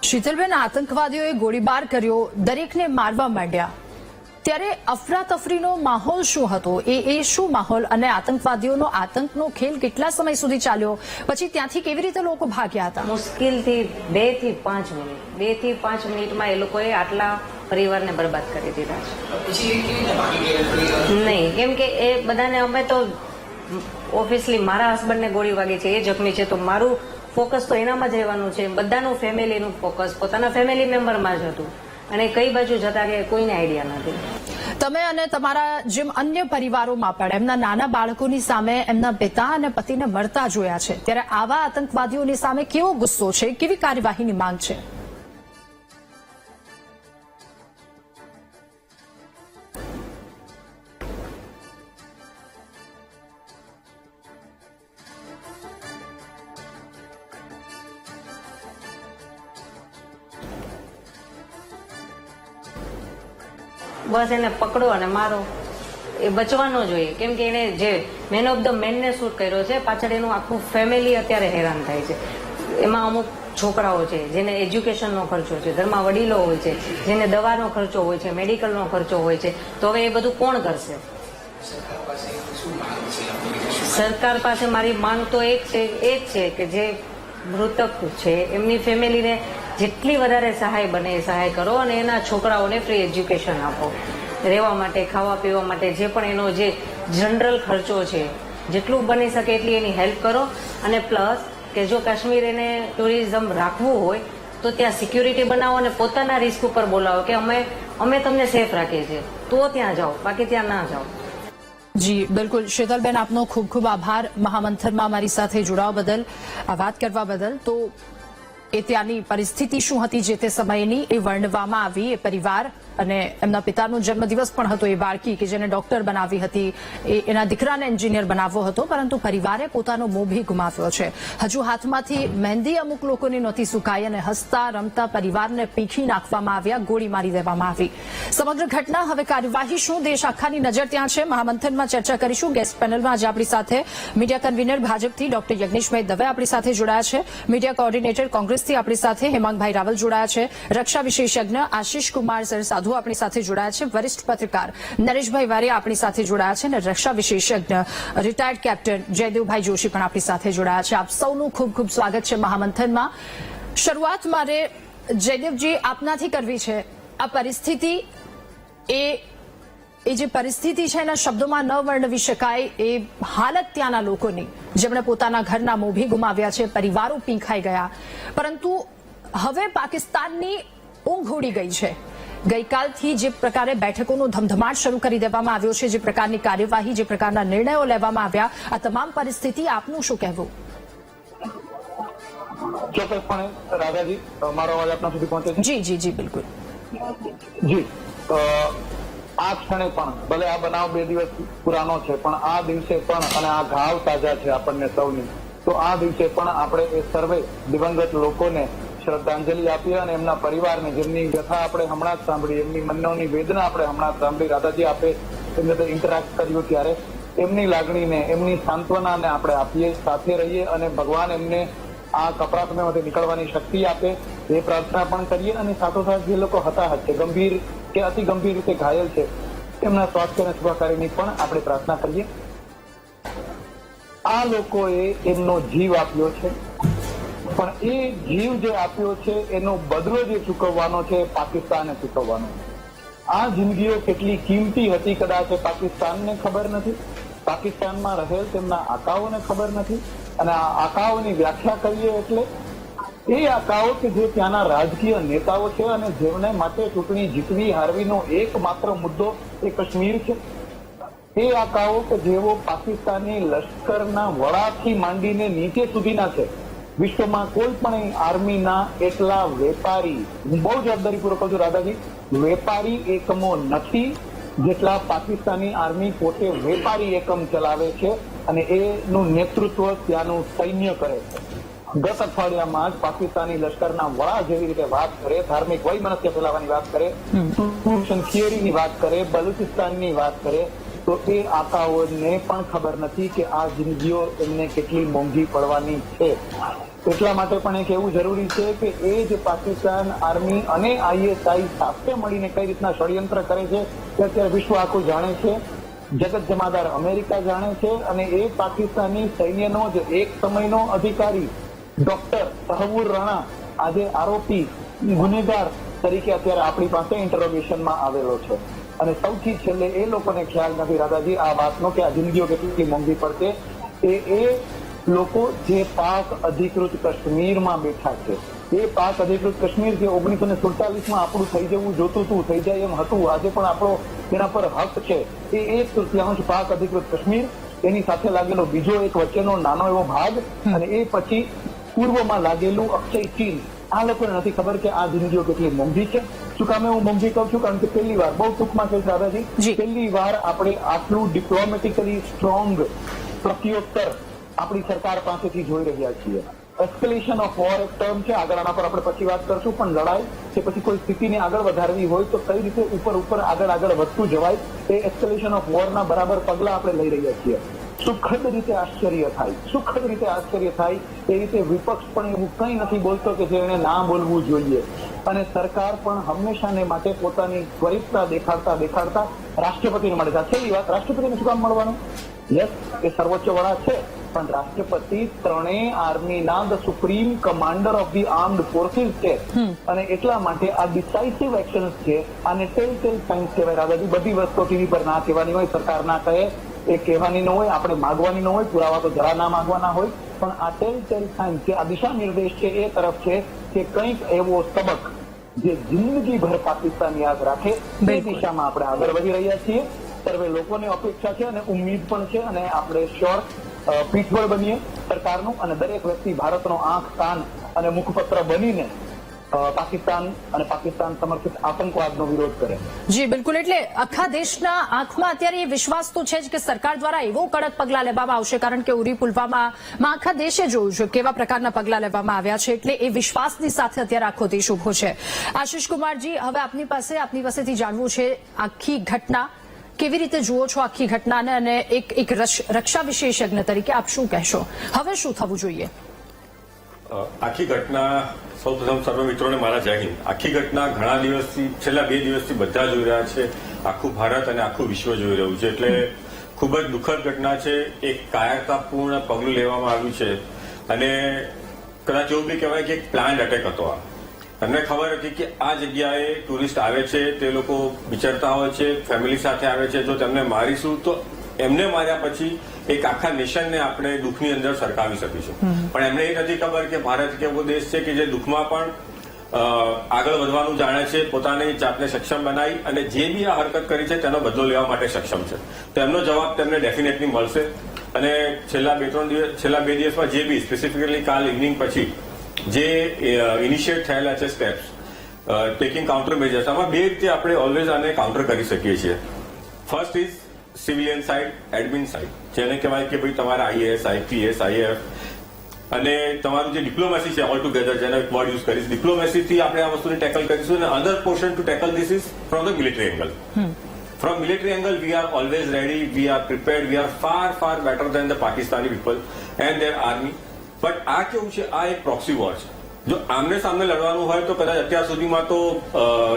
શીતલબેન, આતંકવાદીઓએ ગોળીબાર કર્યો, દરેકને મારવા માંડ્યા, ત્યારે અફરાતફરીનો માહોલ શું હતો? એ શું માહોલ? અને આતંકવાદીઓનો આતંકનો ખેલ કેટલા સમય સુધી ચાલ્યો? પછી ત્યાંથી કેવી રીતે લોકો ભાગ્યા હતા? મુશ્કેલથી 2 થી 5 મિનિટ 2 થી 5 મિનિટમાં એ લોકોએ આટલા પરિવારને બરબાદ કરી દીધા છે. નહીં, કેમ કે એ બધાને અમે તો ઓબ્વિયસલી મારા હસબન્ડને ગોળી વાગી છે, એ જખમી છે, તો મારું ફોકસ તો એનામાં જ રહેવાનું છે. બધાનું ફેમિલીનું ફોકસ પોતાના ફેમિલી મેમ્બરમાં જ હતું અને કઈ બાજુ જતા કે કોઈને આઈડિયા નથી. તમે અને તમારા જેમ અન્ય પરિવારોમાં પણ એમના નાના બાળકોની સામે એમના પિતા અને પતિને મરતા જોયા છે, ત્યારે આવા આતંકવાદીઓની સામે કેવો ગુસ્સો છે? કેવી કાર્યવાહીની માંગ છે? બસ એને પકડો અને મારો. એ બચવાનો જોઈએ, કેમ કે એને જે મેન ઓફ ધ મેનને શૂટ કર્યો છે, પાછળ એનું આખું ફેમિલી અત્યારે હેરાન થાય છે. એમાં અમુક છોકરાઓ છે જેને એજ્યુકેશનનો ખર્ચો છે, ઘરમાં વડીલો હોય છે જેને દવાનો ખર્ચો હોય છે, મેડિકલનો ખર્ચો હોય છે, તો હવે એ બધું કોણ કરશે? સરકાર પાસે મારી માંગ તો એ જ છે કે જે મૃતક છે એમની ફેમિલીને જેટલી વધારે સહાય બને એ સહાય કરો અને એના છોકરાઓને ફ્રી એજ્યુકેશન આપો. રહેવા માટે, ખાવા પીવા માટે જે પણ એનો જે જનરલ ખર્ચો છે જેટલું બની શકે એટલી એની હેલ્પ કરો. અને પ્લસ કે જો કાશ્મીર એને ટુરિઝમ રાખવું હોય તો ત્યાં સિક્યુરિટી બનાવો અને પોતાના રિસ્ક ઉપર બોલાવો કે અમે તમને સેફ રાખીએ છીએ, તો ત્યાં જાઓ, બાકી ત્યાં ના જાઓ. જી બિલકુલ. શીતલબેન, આપનો ખૂબ ખૂબ આભાર મહામંથનમાં અમારી સાથે જોડાવા બદલ, આ વાત કરવા બદલ. તો એ ત્યાંની પરિસ્થિતિ શું હતી જે તે સમયની એ વર્ણવવામાં આવી. એ પરિવાર અને એમના પિતાનો જન્મદિવસ પણ હતો. એ બાળકી કે જેને ડોક્ટર બનાવી હતી, એના દીકરાને એન્જિનિયર બનાવવો હતો, પરંતુ પરિવારે પોતાનો મોહ ભી ગુમાવ્યો છે. હજુ હાથમાંથી મહેંદી અમુક લોકોની નહોતી સુકાઈ અને હસતા રમતા પરિવારને પીખી નાખવામાં આવ્યા, ગોળી મારી દેવામાં આવી. સમગ્ર ઘટના, હવે કાર્યવાહી શું, દેશ આખાની નજર ત્યાં છે. મહામંથનમાં ચર્ચા કરીશું. ગેસ્ટ પેનલમાં આજે આપણી સાથે મીડિયા કન્વીનર ભાજપથી ડોક્ટર યજ્ઞેશભાઈ દવે આપણી સાથે જોડાયા છે. મીડિયા કોર્ડિનેટર કોંગ્રેસથી આપણી સાથે હેમાંગભાઈ રાવલ જોડાયા છે. રક્ષા વિશેષજ્ઞ આશિષ કુમાર સર સાધુ આપણી સાથે જોડાયા છે. વરિષ્ઠ પત્રકાર નરેશભાઈ વારિયા આપણી સાથે જોડાયા છે અને રક્ષા વિશેષજ્ઞ રિટાયર્ડ કેપ્ટન જયદેવભાઈ જોશી પણ આપણી સાથે જોડાયા છે. આપ સૌનું ખૂબ ખૂબ સ્વાગત છે મહામંથનમાં. શરૂઆત મારે જયદેવજી આપનાથી કરવી છે. આ પરિસ્થિતિ એ જે પરિસ્થિતિ છે એના શબ્દોમાં ન વર્ણવી શકાય. એ હાલત ત્યાંના લોકોની, જેમણે પોતાના ઘરના મોભી ગુમાવ્યા છે, પરિવારો પીંખાઈ ગયા. પરંતુ હવે પાકિસ્તાનની ઊંઘ ઉડી ગઈ છે. ગઈકાલથી જે પ્રકારે બેઠકોનો ધમધમાટ શરૂ કરી દેવામાં આવ્યો છે, જે પ્રકારની કાર્યવાહી, જે પ્રકારના નિર્ણયો લેવામાં આવ્યા, આ તમામ પરિસ્થિતિ આપનું શું કહેવું? ચોક્કસપણે રાધાજી, મારો અવાજ આપના સુધી પહોંચે છે? જી જી જી બિલકુલ. જી, આ ક્ષણે પણ ભલે આ બનાવ 2 દિવસ પુરાનો છે, પણ આ દિવસે પણ, અને આ ઘાવ તાજા છે આપણને સૌની, તો આ દિવસે પણ આપણે એ સર્વે દિવંગત લોકોને શ્રદ્ધાંજલિ આપીએ અને એમના પરિવારને, જેમની વ્યથા આપણે હમણાં જ સાંભળી, એમની મનોની વેદના આપણે હમણાં જ સાંભળી, રાધાજી આપે એમને ઇન્ટરેક્ટ કર્યું ત્યારે એમની લાગણીને, એમની સાંત્વનાને આપણે આપીએ, સાથે રહીએ અને ભગવાન એમને આ કપરા સમયમાંથી નીકળવાની શક્તિ આપે એ પ્રાર્થના પણ કરીએ. અને સાથોસાથ જે લોકો હતાહત છે, ગંભીર કે અતિ ગંભીર રીતે ઘાયલ છે, એમના સ્વાસ્થ્ય અને સુખાકારીની પણ આપણે પ્રાર્થના કરીએ. આ લોકોએ એમનો જીવ આપ્યો છે, પણ એ જીવ જે આપ્યો છે એનો બદલો જે ચૂકવવાનો છે એ પાકિસ્તાને ચૂકવવાનો છે. આ જિંદગીઓ કેટલી કિંમતી હતી કદાચ પાકિસ્તાનને ખબર નથી, પાકિસ્તાનમાં રહેલ તેમના આકાઓને ખબર નથી. અને આ આકાઓની વ્યાખ્યા કરીએ એટલે એ આકાઓ કે જે ત્યાંના રાજકીય નેતાઓ છે અને જેમને માટે ચૂંટણી જીતવી હારવીનો એકમાત્ર મુદ્દો એ કાશ્મીર છે. એ આકાઓ કે જેઓ પાકિસ્તાની લશ્કરના વડાથી માંડીને નીચે સુધીના છે. વિશ્વમાં કોઈ પણ આર્મીના એટલા વેપારી, હું બહુ જવાબદારીપૂર્વક કહું છું રાધાજી, વેપારી એકમો નથી જેટલા પાકિસ્તાની આર્મી પોતે વેપારી એકમ ચલાવે છે અને એનું નેતૃત્વ ત્યાંનું સૈન્ય કરે છે. ગત અઠવાડિયામાં જ પાકિસ્તાની લશ્કરના વડા જેવી રીતે વાત કરે, ધાર્મિક વૈમનસ્ય ફેલાવવાની વાત કરે, થિયરીની વાત કરે, બલુચિસ્તાનની વાત કરે, તો એ આકાઓને પણ ખબર નથી કે આ જિંદગીઓ એમને કેટલી મોંઘી પડવાની છે. એટલા માટે પણ એ કહેવું જરૂરી છે કે એ જ પાકિસ્તાન આર્મી અને ISI સાથે મળીને કઈ રીતના ષડયંત્ર કરે છે તે અત્યારે વિશ્વ આખું જાણે છે. જગત જમાદાર અમેરિકા જાણે છે અને એ પાકિસ્તાની સૈન્યનો જ એક સમયનો અધિકારી ડોક્ટર તહવ્વુર રાણા આજે આરોપી ગુનેગાર તરીકે અત્યારે આપણી પાસે ઇન્ટરોગેશનમાં આવેલો છે. અને સૌથી છેલ્લે એ લોકોને ખ્યાલ નથી રાધાજી આ વાતનો કે આ જિંદગીઓ કેટલી મોંઘી પડશે. એ લોકો જે પાક અધિકૃત કાશ્મીરમાં બેઠા છે, એ પાક અધિકૃત કાશ્મીર જે 1947માં આપણું થઈ જવું જોતું હતું, થઈ જાય એમ હતું, આજે પણ આપણો તેના પર હક છે, એ 1/3 પાક અધિકૃત કાશ્મીર, એની સાથે લાગેલો બીજો એક વચ્ચેનો નાનો એવો ભાગ, અને એ પછી પૂર્વમાં લાગેલું અક્ષય ચીન. આ લોકોને નથી ખબર કે આ જિંદગીઓ કેટલી મોંઘી છે. શું કામે હું મોંઘી કહું છું? કારણ કે પહેલી વાર, બહુ ટૂંકમાં કહીશ દાદાજી, પહેલી વાર આપણે આટલું ડિપ્લોમેટિકલી સ્ટ્રોંગ પ્રત્યુત્તર આપણી સરકાર પાસેથી જોઈ રહ્યા છીએ. એસ્કેલેશન ઓફ વોર એક ટર્મ છે, આગળ આના પર આપણે પછી વાત કરશું, પણ લડાઈ કે પછી કોઈ સ્થિતિને આગળ વધારવી હોય તો કઈ રીતે ઉપર આગળ વધતું જવાય એ એસ્કેલેશન ઓફ વોરના બરાબર પગલા આપણે લઈ રહ્યા છીએ. સુખદ રીતે આશ્ચર્ય થાય એ રીતે વિપક્ષ પણ એવું કંઈ નથી બોલતો કે જેને ના બોલવું જોઈએ, અને સરકાર પણ હંમેશાને માટે પોતાની ત્વરિતતા દેખાડતા રાષ્ટ્રપતિને મળે છે. છેલ્લી વાત, રાષ્ટ્રપતિને શું કામ મળવાનું? યસ, એ સર્વોચ્ચ વડા છે, પણ રાષ્ટ્રપતિ ત્રણેય આર્મીના the supreme commander of the armed forces છે, અને એટલા માટે આ ડિસાઇસિવ એક્શન્સ છે, આને ટેલ સાઇન્સ કહેવાય. રાજાજી, બધી વસ્તુ ટીવી પર ના કહેવાની હોય, સરકાર ના કહે એ કહેવાની ન હોય, આપણે માગવાની ન હોય, પુરાવા તો જરા ના માગવાના હોય, પણ આ ટેલ સાઇન્સ છે, આ દિશા નિર્દેશ છે એ તરફ છે કે કંઈક એવો સબક જે જિંદગીભર પાકિસ્તાન યાદ રાખે એ દિશામાં આપણે આગળ વધી રહ્યા છીએ. સર્વે લોકોને અપેક્ષા છે અને ઉમ્મીદ પણ છે, અને આપણે શ્યોર પીઠબળ બનીએ સરકારનું, અને દરેક વ્યક્તિ ભારતનો આંખ કાન અને મુખપત્ર બનીને પાકિસ્તાન અને પાકિસ્તાન સમર્થિત આતંકવાદનો વિરોધ કરે. જી બિલકુલ, એટલે આખા દેશના આંખમાં અત્યારે એ વિશ્વાસ તો છે જ કે સરકાર દ્વારા એવો કડક પગલા લેવામાં આવશે, કારણ કે ઉરી પુલવામામાં આખા દેશે જોયું છે કેવા પ્રકારના પગલા લેવામાં આવ્યા છે, એટલે એ વિશ્વાસની સાથે અત્યારે આખો દેશ ઉભો છે. આશિષ કુમારજી, હવે આપની પાસેથી જાણવું છે આખી ઘટના કેવી રીતે જુઓ છો, આખી ઘટનાને, અને એક રક્ષા વિશેષજ્ઞ તરીકે આપ શું કહેશો, હવે શું થવું જોઈએ? આખી ઘટના, સૌપ્રથમ સર્વ મિત્રોને મારા જય હિન્દ. આખી ઘટના ઘણા દિવસથી, છેલ્લા 2 દિવસથી બધા જોઈ રહ્યા છે, આખું ભારત અને આખું વિશ્વ જોઈ રહ્યું છે, એટલે ખૂબ જ દુઃખદ ઘટના છે. એક કાયરતાપૂર્ણ પગલું લેવામાં આવ્યું છે, અને કદાચ એવું બી કહેવાય કે એક પ્લાન્ડ એટેક હતો. આ તમને ખબર હતી કે આ જગ્યાએ ટુરિસ્ટ આવે છે, તે લોકો વિચરતા હોય છે, ફેમિલી સાથે આવે છે, જો તેમને મારીશું તો એમને માર્યા પછી એક આખા નેશનને આપણે દુઃખની અંદર સરકાવી શકીશું. પણ એમને એ નથી ખબર કે ભારત એક એવો દેશ છે કે જે દુઃખમાં પણ આગળ વધવાનું જાણે છે, પોતાની જાતને સક્ષમ બનાવી, અને જે બી આ હરકત કરી છે તેનો બદલો લેવા માટે સક્ષમ છે. તો એમનો જવાબ તેમને ડેફિનેટલી મળશે. અને છેલ્લા 2 દિવસમાં જે બી સ્પેસિફિકલી કાલ ઇવનિંગ પછી જે ઇનિશિયેટ થયેલા છે સ્ટેપ્સ, ટેકિંગ કાઉન્ટર મેજર્સ, આમાં 2 રીતે આપણે ઓલવેઝ આને કાઉન્ટર કરી શકીએ છીએ. First is civilian side, admin side, જેને કહેવાય કે ભાઈ તમારા IAS, IPS, IAF અને તમારું જે ડિપ્લોમેસી છે ઓલ ટુગેધર, જેનો એક વર્ડ યુઝ કરીશ, ડિપ્લોમેસીથી આપણે આ વસ્તુને ટેકલ કરીશું. અને other portion to tackle this is from the military angle. From military angle, we are always ready, we are prepared, we are far better than the Pakistani people and their army. But આ કેવું છે, આ એક proxy war છે. જો આમને સામને લડવાનું હોય તો કદાચ અત્યાર સુધીમાં તો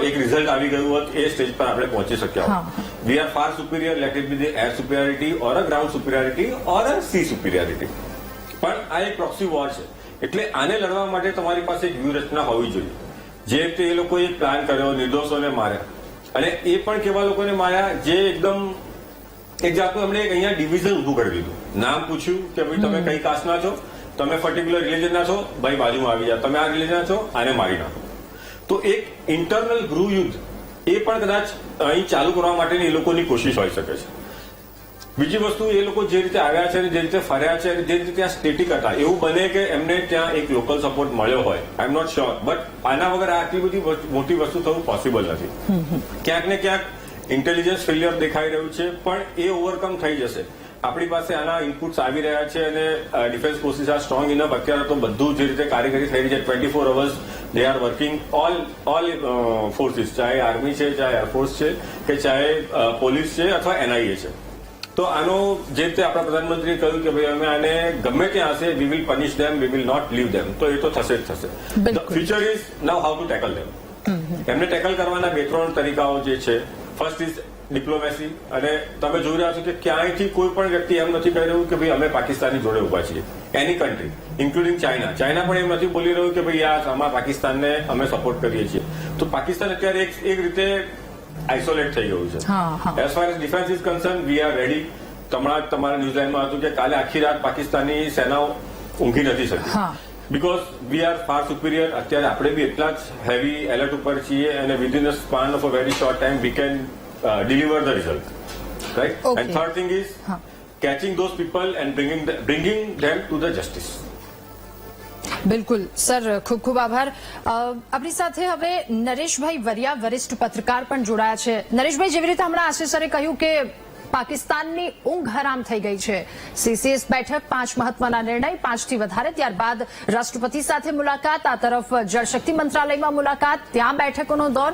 એક રિઝલ્ટ આવી ગયું હોત, એ સ્ટેજ પર આપણે પહોંચી શક્યા હોત. We are far superior, let it be the air superiority or a ground superiority or a sea superiority. પણ આ એક પ્રોક્સી વોર છે, એટલે આને લડવા માટે તમારી પાસે એક વ્યૂહરચના હોવી જોઈએ. જે રીતે એ લોકોએ એક પ્લાન કર્યો, નિર્દોષોને માર્યા, અને એ પણ કેવા લોકોને માર્યા જે એકદમ એક જાતનું એમણે અહીંયા ડિવિઝન ઉભું કરી દીધું. નામ પૂછ્યું કે ભાઈ તમે કઈ કાસ્ટના છો, તમે પર્ટિક્યુલર રિલીજનના છો, ભાઈ બાજુમાં આવી જાઓ, તમે આ રિલીજનના છો, આને મારી નાખો. તો એક ઇન્ટરનલ ગૃહ યુદ્ધ એ પણ કદાચ અહીં ચાલુ કરવા માટેની એ લોકોની કોશિશ હોઈ શકે છે. બીજી વસ્તુ, એ લોકો જે રીતે આવ્યા છે, જે રીતે ફર્યા છે, જે રીતે ત્યાં સ્ટેટિક હતા, એવું બને કે એમને ત્યાં એક લોકલ સપોર્ટ મળ્યો હોય. આઈ એમ નોટ શ્યોર, બટ આના વગર આટલી બધી મોટી વસ્તુ થવું પોસિબલ નથી. ક્યાંક ને ક્યાંક ઇન્ટેલિજન્સ ફેલિયર દેખાઈ રહ્યું છે, પણ એ ઓવરકમ થઈ જશે. આપણી પાસે આના ઇનપુટ્સ આવી રહ્યા છે, અને defence forces are strong enough. અત્યારે તો બધું જે રીતે કારીગરી થઈ રહી છે, 24 hours they are working, all forces, ચાહે આર્મી છે, ચાહે એરફોર્સ છે, કે ચાહે પોલીસ છે અથવા NIA છે. તો આનો જે રીતે આપણા પ્રધાનમંત્રીએ કહ્યું કે ભાઈ અમે આને ગમે ત્યાં હશે, we will punish them, we will not leave them. તો એ તો થશે જ થશે. Future is now how to tackle them. એમને ટેકલ કરવાના 2-3 તરીકાઓ જે છે. ફર્સ્ટ ઇઝ ડિપ્લોમેસી, અને તમે જોઈ રહ્યા છો કે ક્યાંયથી કોઈ પણ વ્યક્તિ એમ નથી કહી રહ્યું કે ભાઈ અમે પાકિસ્તાનની જોડે ઉભા છીએ. એની કન્ટ્રી ઇન્ક્લુડિંગ ચાઇના પણ એમ નથી બોલી રહ્યું કે ભાઈ આમાં પાકિસ્તાનને અમે સપોર્ટ કરીએ છીએ. તો પાકિસ્તાન અત્યારે એક રીતે આઇસોલેટ થઈ ગયું છે. As far as defence is concern, we are ready. તમારા ન્યૂઝલાઇનમાં હતું કે કાલે આખી રાત પાકિસ્તાની સેનાઓ ઊંઘી નથી શકતી, because we are far superior. અત્યારે આપણે બી એટલા જ હેવી એલર્ટ ઉપર છીએ, અને within a span of a very short time we can deliver the result, right? Okay. And third thing is catching those people and bringing them to the justice. બિલકુલ sir, ખૂબ ખૂબ આભાર. આપણી સાથે હવે નરેશભાઈ વરિયા, વરિષ્ઠ પત્રકાર પણ જોડાયા છે. નરેશભાઈ, જેવી રીતે હમણાં આશિષ સરે કહ્યું કે પાકિસ્તાનની ઊંઘ હરામ થઈ ગઈ છે. CCS બેઠક 5 મહત્વના નિર્ણય, 5થી વધારે. ત્યારબાદ રાષ્ટ્રપતિ સાથે મુલાકાત, આ તરફ જળશક્તિ મંત્રાલયમાં મુલાકાત, ત્યાં બેઠકોનો દોર.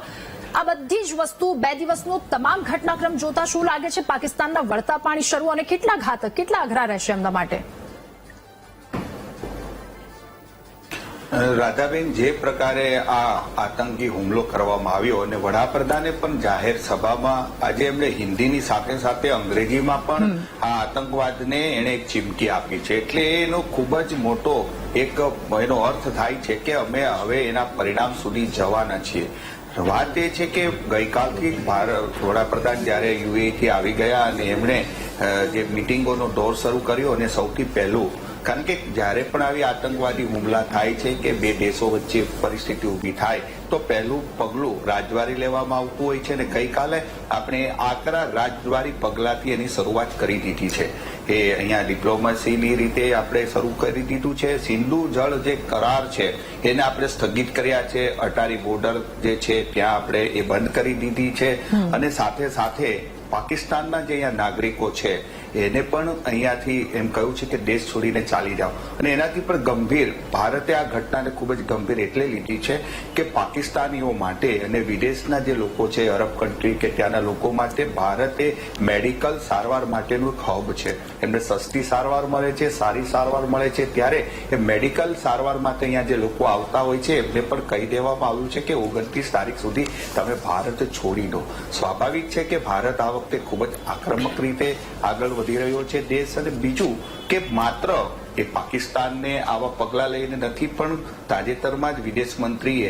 આ બધી જ વસ્તુ 2 દિવસનો તમામ ઘટનાક્રમ જોતા શું લાગે છે? પાકિસ્તાનના વળતા પાણી શરૂ અને કેટલા ઘાતક, કેટલા અઘરા રહેશે એમના માટે? રાધાબેન, જે પ્રકારે આ આતંકી હુમલો કરવામાં આવ્યો અને વડાપ્રધાને પણ જાહેર સભામાં આજે એમણે હિન્દીની સાથે સાથે અંગ્રેજીમાં પણ આ આતંકવાદને એને એક ચીમકી આપી છે. એટલે એનો ખૂબ જ મોટો એક એનો અર્થ થાય છે કે અમે હવે એના પરિણામ સુધી જવાના છીએ. વાત એ છે કે ગઈકાલથી વડાપ્રધાન જયારે UAE થી આવી ગયા અને એમણે જે મિટિંગોનો દોર શરૂ કર્યો અને સૌથી પહેલું, કારણ કે જ્યારે પણ આવી આતંકવાદી હુમલા થાય છે કે બે દેશો વચ્ચે પરિસ્થિતિ ઊભી થાય તો પહેલું પગલું રાજદ્વારી લેવામાં આવતું હોય છે અને ગઈકાલે આપણે આકરા રાજદ્વારી પગલાથી એની શરૂઆત કરી દીધી છે. એ અહીંયા ડિપ્લોમસીની રીતે આપણે શરૂ કરી દીધું છે. સિંધુ જળ જે કરાર છે એને આપણે સ્થગિત કર્યા છે. અટારી બોર્ડર જે છે ત્યાં આપણે એ બંધ કરી દીધી છે અને સાથે સાથે પાકિસ્તાનના જે અહીંયા નાગરિકો છે એને પણ અહીંયાથી એમ કહ્યું છે કે દેશ છોડીને ચાલી જાઓ. અને એનાથી પણ ગંભીર, ભારતે આ ઘટનાને ખૂબ જ ગંભીર એટલે લીધી છે કે પાકિસ્તાનીઓ માટે અને વિદેશના જે લોકો છે, અરબ કન્ટ્રી કે ત્યાંના લોકો માટે ભારતે મેડિકલ સારવાર માટેનું એક હબ છે. એમને સસ્તી સારવાર મળે છે, સારી સારવાર મળે છે. ત્યારે એ મેડિકલ સારવાર માટે અહીંયા જે લોકો આવતા હોય છે એમને પણ કહી દેવામાં આવ્યું છે કે 29 તારીખ સુધી તમે ભારત છોડી દો. સ્વાભાવિક છે કે ભારત આ વખતે ખૂબ જ આક્રમક રીતે આગળ વધી રહ્યો છે દેશ. અને બીજું કે માત્ર એ પાકિસ્તાનને આવા પગલા લઈને નથી, પણ તાજેતરમાં જ વિદેશ મંત્રીએ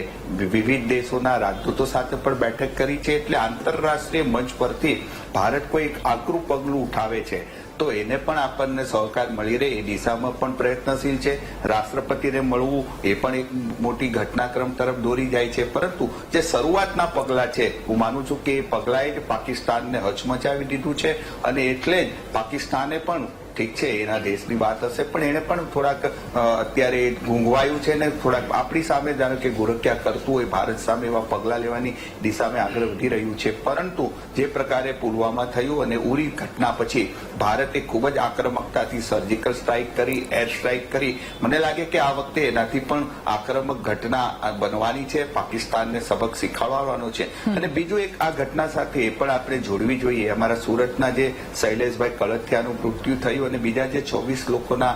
વિવિધ દેશોના રાજદૂતો સાથે પણ બેઠક કરી છે. એટલે આંતરરાષ્ટ્રીય મંચ પરથી ભારત કોઈ એક આકરું પગલું ઉઠાવે છે તો એને પણ આપણને સહકાર મળી રહે એ દિશામાં પણ પ્રયત્નશીલ છે. રાષ્ટ્રપતિને મળવું એ પણ એક મોટી ઘટનાક્રમ તરફ દોરી જાય છે. પરંતુ જે શરૂઆતના પગલા છે, હું માનું છું કે એ પગલાએ જ પાકિસ્તાનને હચમચાવી દીધું છે અને એટલે જ પાકિસ્તાને પણ, ઠીક છે એના દેશની વાત હશે પણ એને પણ થોડાક અત્યારે ગુંગવાયું છે ને થોડાક આપણી સામે જાણે કે ગોરખ્યા કરતું હોય ભારત સામે એવા પગલા લેવાની દિશામાં આગળ વધી રહ્યું છે. પરંતુ જે પ્રકારે પુલવામા થયું અને ઉરી ઘટના પછી ભારતે ખૂબ જ આક્રમકતાથી સર્જિકલ સ્ટ્રાઇક કરી, એર સ્ટ્રાઇક કરી. મને લાગે કે આ વખતે એનાથી પણ આક્રમક ઘટના બનવાની છે, પાકિસ્તાનને સબક શીખવાડવાનો છે. અને બીજું એક આ ઘટના સાથે એ પણ આપણે જોડવી જોઈએ, અમારા સુરતના જે શૈલેષભાઈ કળથિયાનું મૃત્યુ થયું અને બીજા જે 24 લોકોના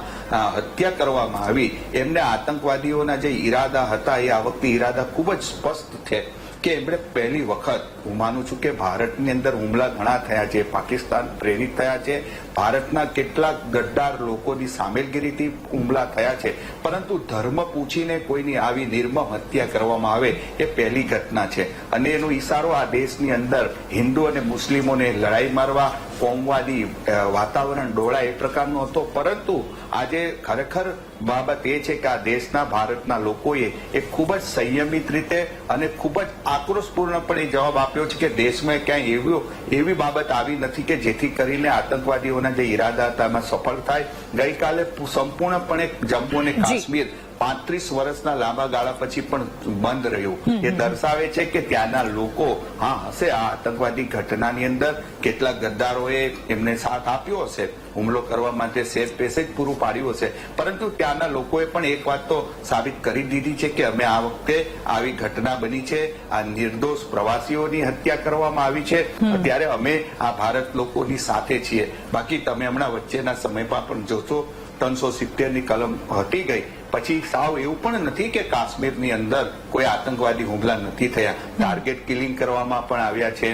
હત્યા કરવામાં આવી, એમને આતંકવાદીઓના જે ઈરાદા હતા એ આ વખતે ઈરાદા ખૂબ જ સ્પષ્ટ છે કે એમણે પહેલી વખત, હું માનું છું કે ભારતની અંદર હુમલા ઘણા થયા છે, પાકિસ્તાન પ્રેરિત થયા છે, ભારતના કેટલાક ગદ્દાર લોકોની સામેલગીરીથી હુમલા થયા છે, પરંતુ ધર્મ પૂછીને કોઈની આવી નિર્મમ હત્યા કરવામાં આવે એ પહેલી ઘટના છે. અને એનો ઈશારો આ દેશની અંદર હિન્દુ અને મુસ્લિમોને લડાઈ મારવા, કોમવાદી વાતાવરણ ડોળા એ પ્રકારનો હતો. પરંતુ આજે ખરેખર બાબત એ છે કે આ દેશના, ભારતના લોકોએ એ ખૂબ જ સંયમિત રીતે અને ખૂબ જ આક્રોશપૂર્ણપણે જવાબ આપ્યો છે કે દેશમાં ક્યાંય એવી બાબત આવી નથી કે જેથી કરીને આતંકવાદીઓના જે ઈરાદા હતા એમાં સફળ થાય. ગઈકાલે સંપૂર્ણપણે જમ્મુ અને કાશ્મીર 35 વર્ષના લાંબા ગાળા પછી પણ બંધ રહ્યું. એ દર્શાવે છે કે ત્યાંના લોકો, હા હશે આ આતંકવાદી ઘટનાની અંદર કેટલાક ગદ્દારોએ એમને સાથ આપ્યો હશે, હુમલો કરવા માટે સેફ પેસેજ પૂરું પાડ્યું હશે, પરંતુ ત્યાંના લોકોએ પણ એક વાત તો સાબિત કરી દીધી છે કે અમે આ વખતે આવી ઘટના બની છે, આ નિર્દોષ પ્રવાસીઓની હત્યા કરવામાં આવી છે, ત્યારે અમે આ ભારત લોકોની સાથે છીએ. બાકી તમે હમણાં વચ્ચેના સમયમાં પણ જોશો 370ની કલમ હટી ગઈ પછી સાવ એવું પણ નથી કે કાશ્મીરની અંદર કોઈ આતંકવાદી હુમલા નથી થયા. ટાર્ગેટ કિલિંગ કરવામાં પણ આવ્યા છે.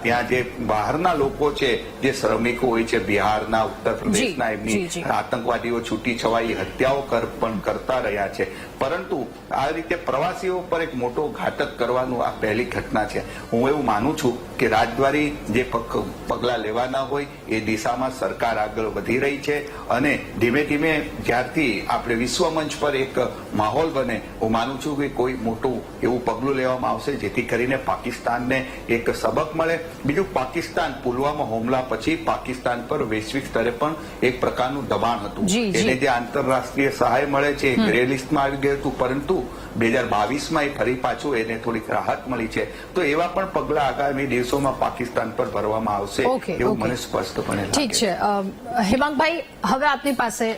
ત્યાં જે બહારના લોકો છે, જે શ્રમિકો હોય છે બિહારના, ઉત્તર પ્રદેશના, એમની આતંકવાદીઓ છૂટી છવાઈ હત્યાઓ પણ કરતા રહ્યા છે. પરંતુ આ રીતે પ્રવાસીઓ પર એક મોટો ઘાતક કરવાનું આ પહેલી ઘટના છે. હું એવું માનું છું કે રાજદ્વારી જે પગલા લેવાના હોય એ દિશામાં સરકાર આગળ વધી રહી છે અને ધીમે ધીમે જ્યારથી આપણે વિશ્વ વિશ્વ મંચ પર એક માહોલ બને, હું માનું છું કે કોઈ મોટું એવું પગલું લેવામાં આવશે જેથી કરીને પાકિસ્તાનને એક સબક મળે. બીજું, પાકિસ્તાન પુલવામા હુમલા પછી પાકિસ્તાન પર વૈશ્વિક સ્તરે પણ એક પ્રકારનું દબાણ હતું. એને જે આંતરરાષ્ટ્રીય સહાય મળે છે એ ગ્રે લિસ્ટમાં આવી ગયું હતું, પરંતુ 2022માં એ ફરી પાછું એને થોડીક રાહત મળી છે. તો એવા પણ પગલા આગામી દિવસોમાં પાકિસ્તાન પર ભરવામાં આવશે એવું મને સ્પષ્ટપણે લાગે છે. ઠીક છે હેમાંગભાઈ, હવે આપની પાસે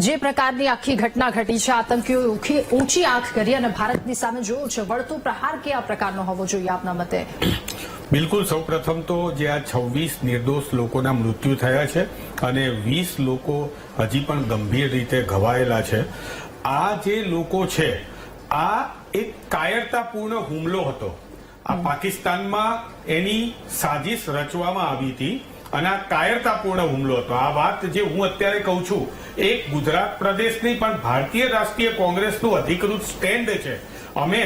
જે પ્રકારની આખી ઘટના ઘટી છે, આતંકીઓએ ઊંચી આંખ કરી અને ભારતની સામે જોયું છે, વળતો પ્રહાર કયા પ્રકારનો હોવો જોઈએ આપના મતે? બિલકુલ, સૌપ્રથમ તો જે આ 26 નિર્દોષ લોકોના મૃત્યુ થયા છે અને 20 લોકો હજી પણ ગંભીર રીતે ઘવાયેલા છે. આ જે લોકો છે, આ એક કાયરતાપૂર્ણ હુમલો હતો. આ પાકિસ્તાનમાં એની સાજિશ રચવામાં આવી હતી અને આ કાયરતાપૂર્ણ હુમલો હતો. આ વાત જે હું અત્યારે કહું છું, એક ગુજરાત પ્રદેશની પણ ભારતીય રાષ્ટ્રીય કોંગ્રેસનું અધિકૃત સ્ટેન્ડ છે. અમે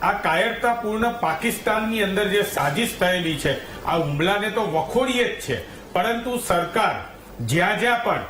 આ કાયરતાપૂર્ણ પાકિસ્તાનની અંદર જે સાજિશ થયેલી છે, આ હુમલાને તો વખોડીએ જ છે, પરંતુ સરકાર જ્યાં જ્યાં પણ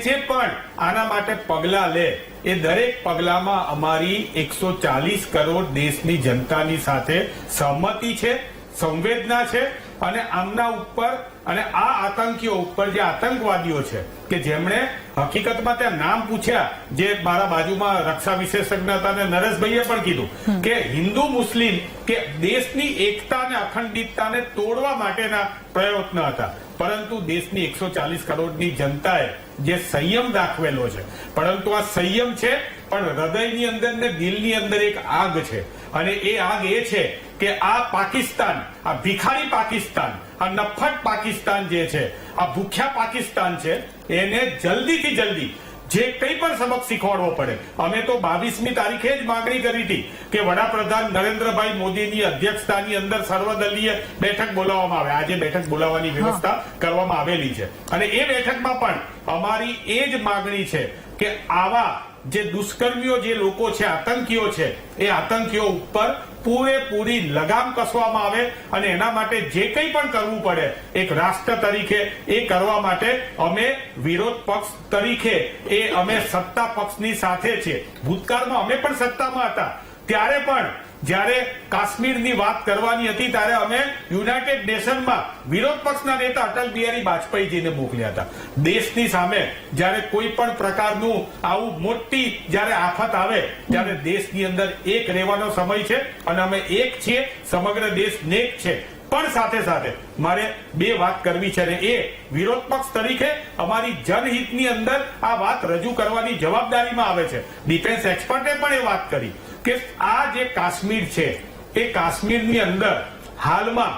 જે પણ આના માટે પગલા લે, એ દરેક પગલામાં અમારી 140 કરોડ દેશની જનતાની સાથે સહમતિ છે, સંવેદના છે અને આમના ઉપર અને આ આતંકીઓ ઉપર, જે આતંકવાદીઓ છે કે જેમણે હકીકતમાં ત્યાં નામ પૂછ્યા, જે મારા બાજુમાં રક્ષા વિશેષજ્ઞ હતા અને નરેશભાઈએ પણ કીધું કે હિન્દુ મુસ્લિમ કે દેશની એકતા અને અખંડિતતાને તોડવા માટેના પ્રયત્ન હતા, પરંતુ દેશની 140 કરોડની જનતાએ જે સંયમ દાખવેલો છે, પરંતુ આ સંયમ છે પણ હૃદયની અંદર ને દિલની અંદર એક આગ છે. અને એ આગ એ છે કે આ પાકિસ્તાન, આ ભિખારી પાકિસ્તાન, આ નફટ પાકિસ્તાન જે છે, આ ભૂખ્યા પાકિસ્તાન છે, એને જલ્દીથી જલ્દી જે કંઈ પણ સબક શીખવાડવો પડે. અમે તો 22મી તારીખે જ માંગણી કરી હતી કે વડાપ્રધાન નરેન્દ્રભાઈ મોદીની અધ્યક્ષતાની અંદર સર્વદલીય બેઠક બોલાવવામાં આવે. આજે બેઠક બોલાવવાની વ્યવસ્થા કરવામાં આવેલી છે અને એ બેઠકમાં પણ અમારી એ જ માંગણી છે કે આવા જે દુષ્કર્મીઓ, જે લોકો છે, આતંકીઓ છે, એ આતંકીઓ ઉપર પૂરેપૂરી લગામ કસવામાં આવે અને એના માટે જે કંઈ પણ કરવું પડે એક રાષ્ટ્ર તરીકે એ કરવા માટે અમે વિરોધ પક્ષ તરીકે એ અમે સત્તા પક્ષની સાથે છે. ભૂતકાળમાં અમે પણ સત્તામાં હતા ત્યારે પણ જ્યારે કાશ્મીરની વાત કરવાની હતી ત્યારે અમે યુનાઇટેડ નેશનમાં વિરોધ પક્ષના નેતા અટલ બિહારી વાજપેયીજીને મોકલ્યા હતા. દેશની સામે જ્યારે કોઈ પણ પ્રકારનું આવું મોટી જ્યારે આફત આવે ત્યારે દેશની અંદર એક રહેવાનો સમય છે અને અમે એક છીએ, સમગ્ર દેશ નેક છે. પણ સાથે સાથે મારે બે વાત કરવી છે અને એ વિરોધ પક્ષ તરીકે અમારી જનહિતની અંદર આ વાત રજૂ કરવાની જવાબદારીમાં આવે છે. ડિફેન્સ એક્સપર્ટે પણ એ વાત કરી કે આ જે કાશ્મીર છે, એ કાશ્મીરની અંદર હાલમાં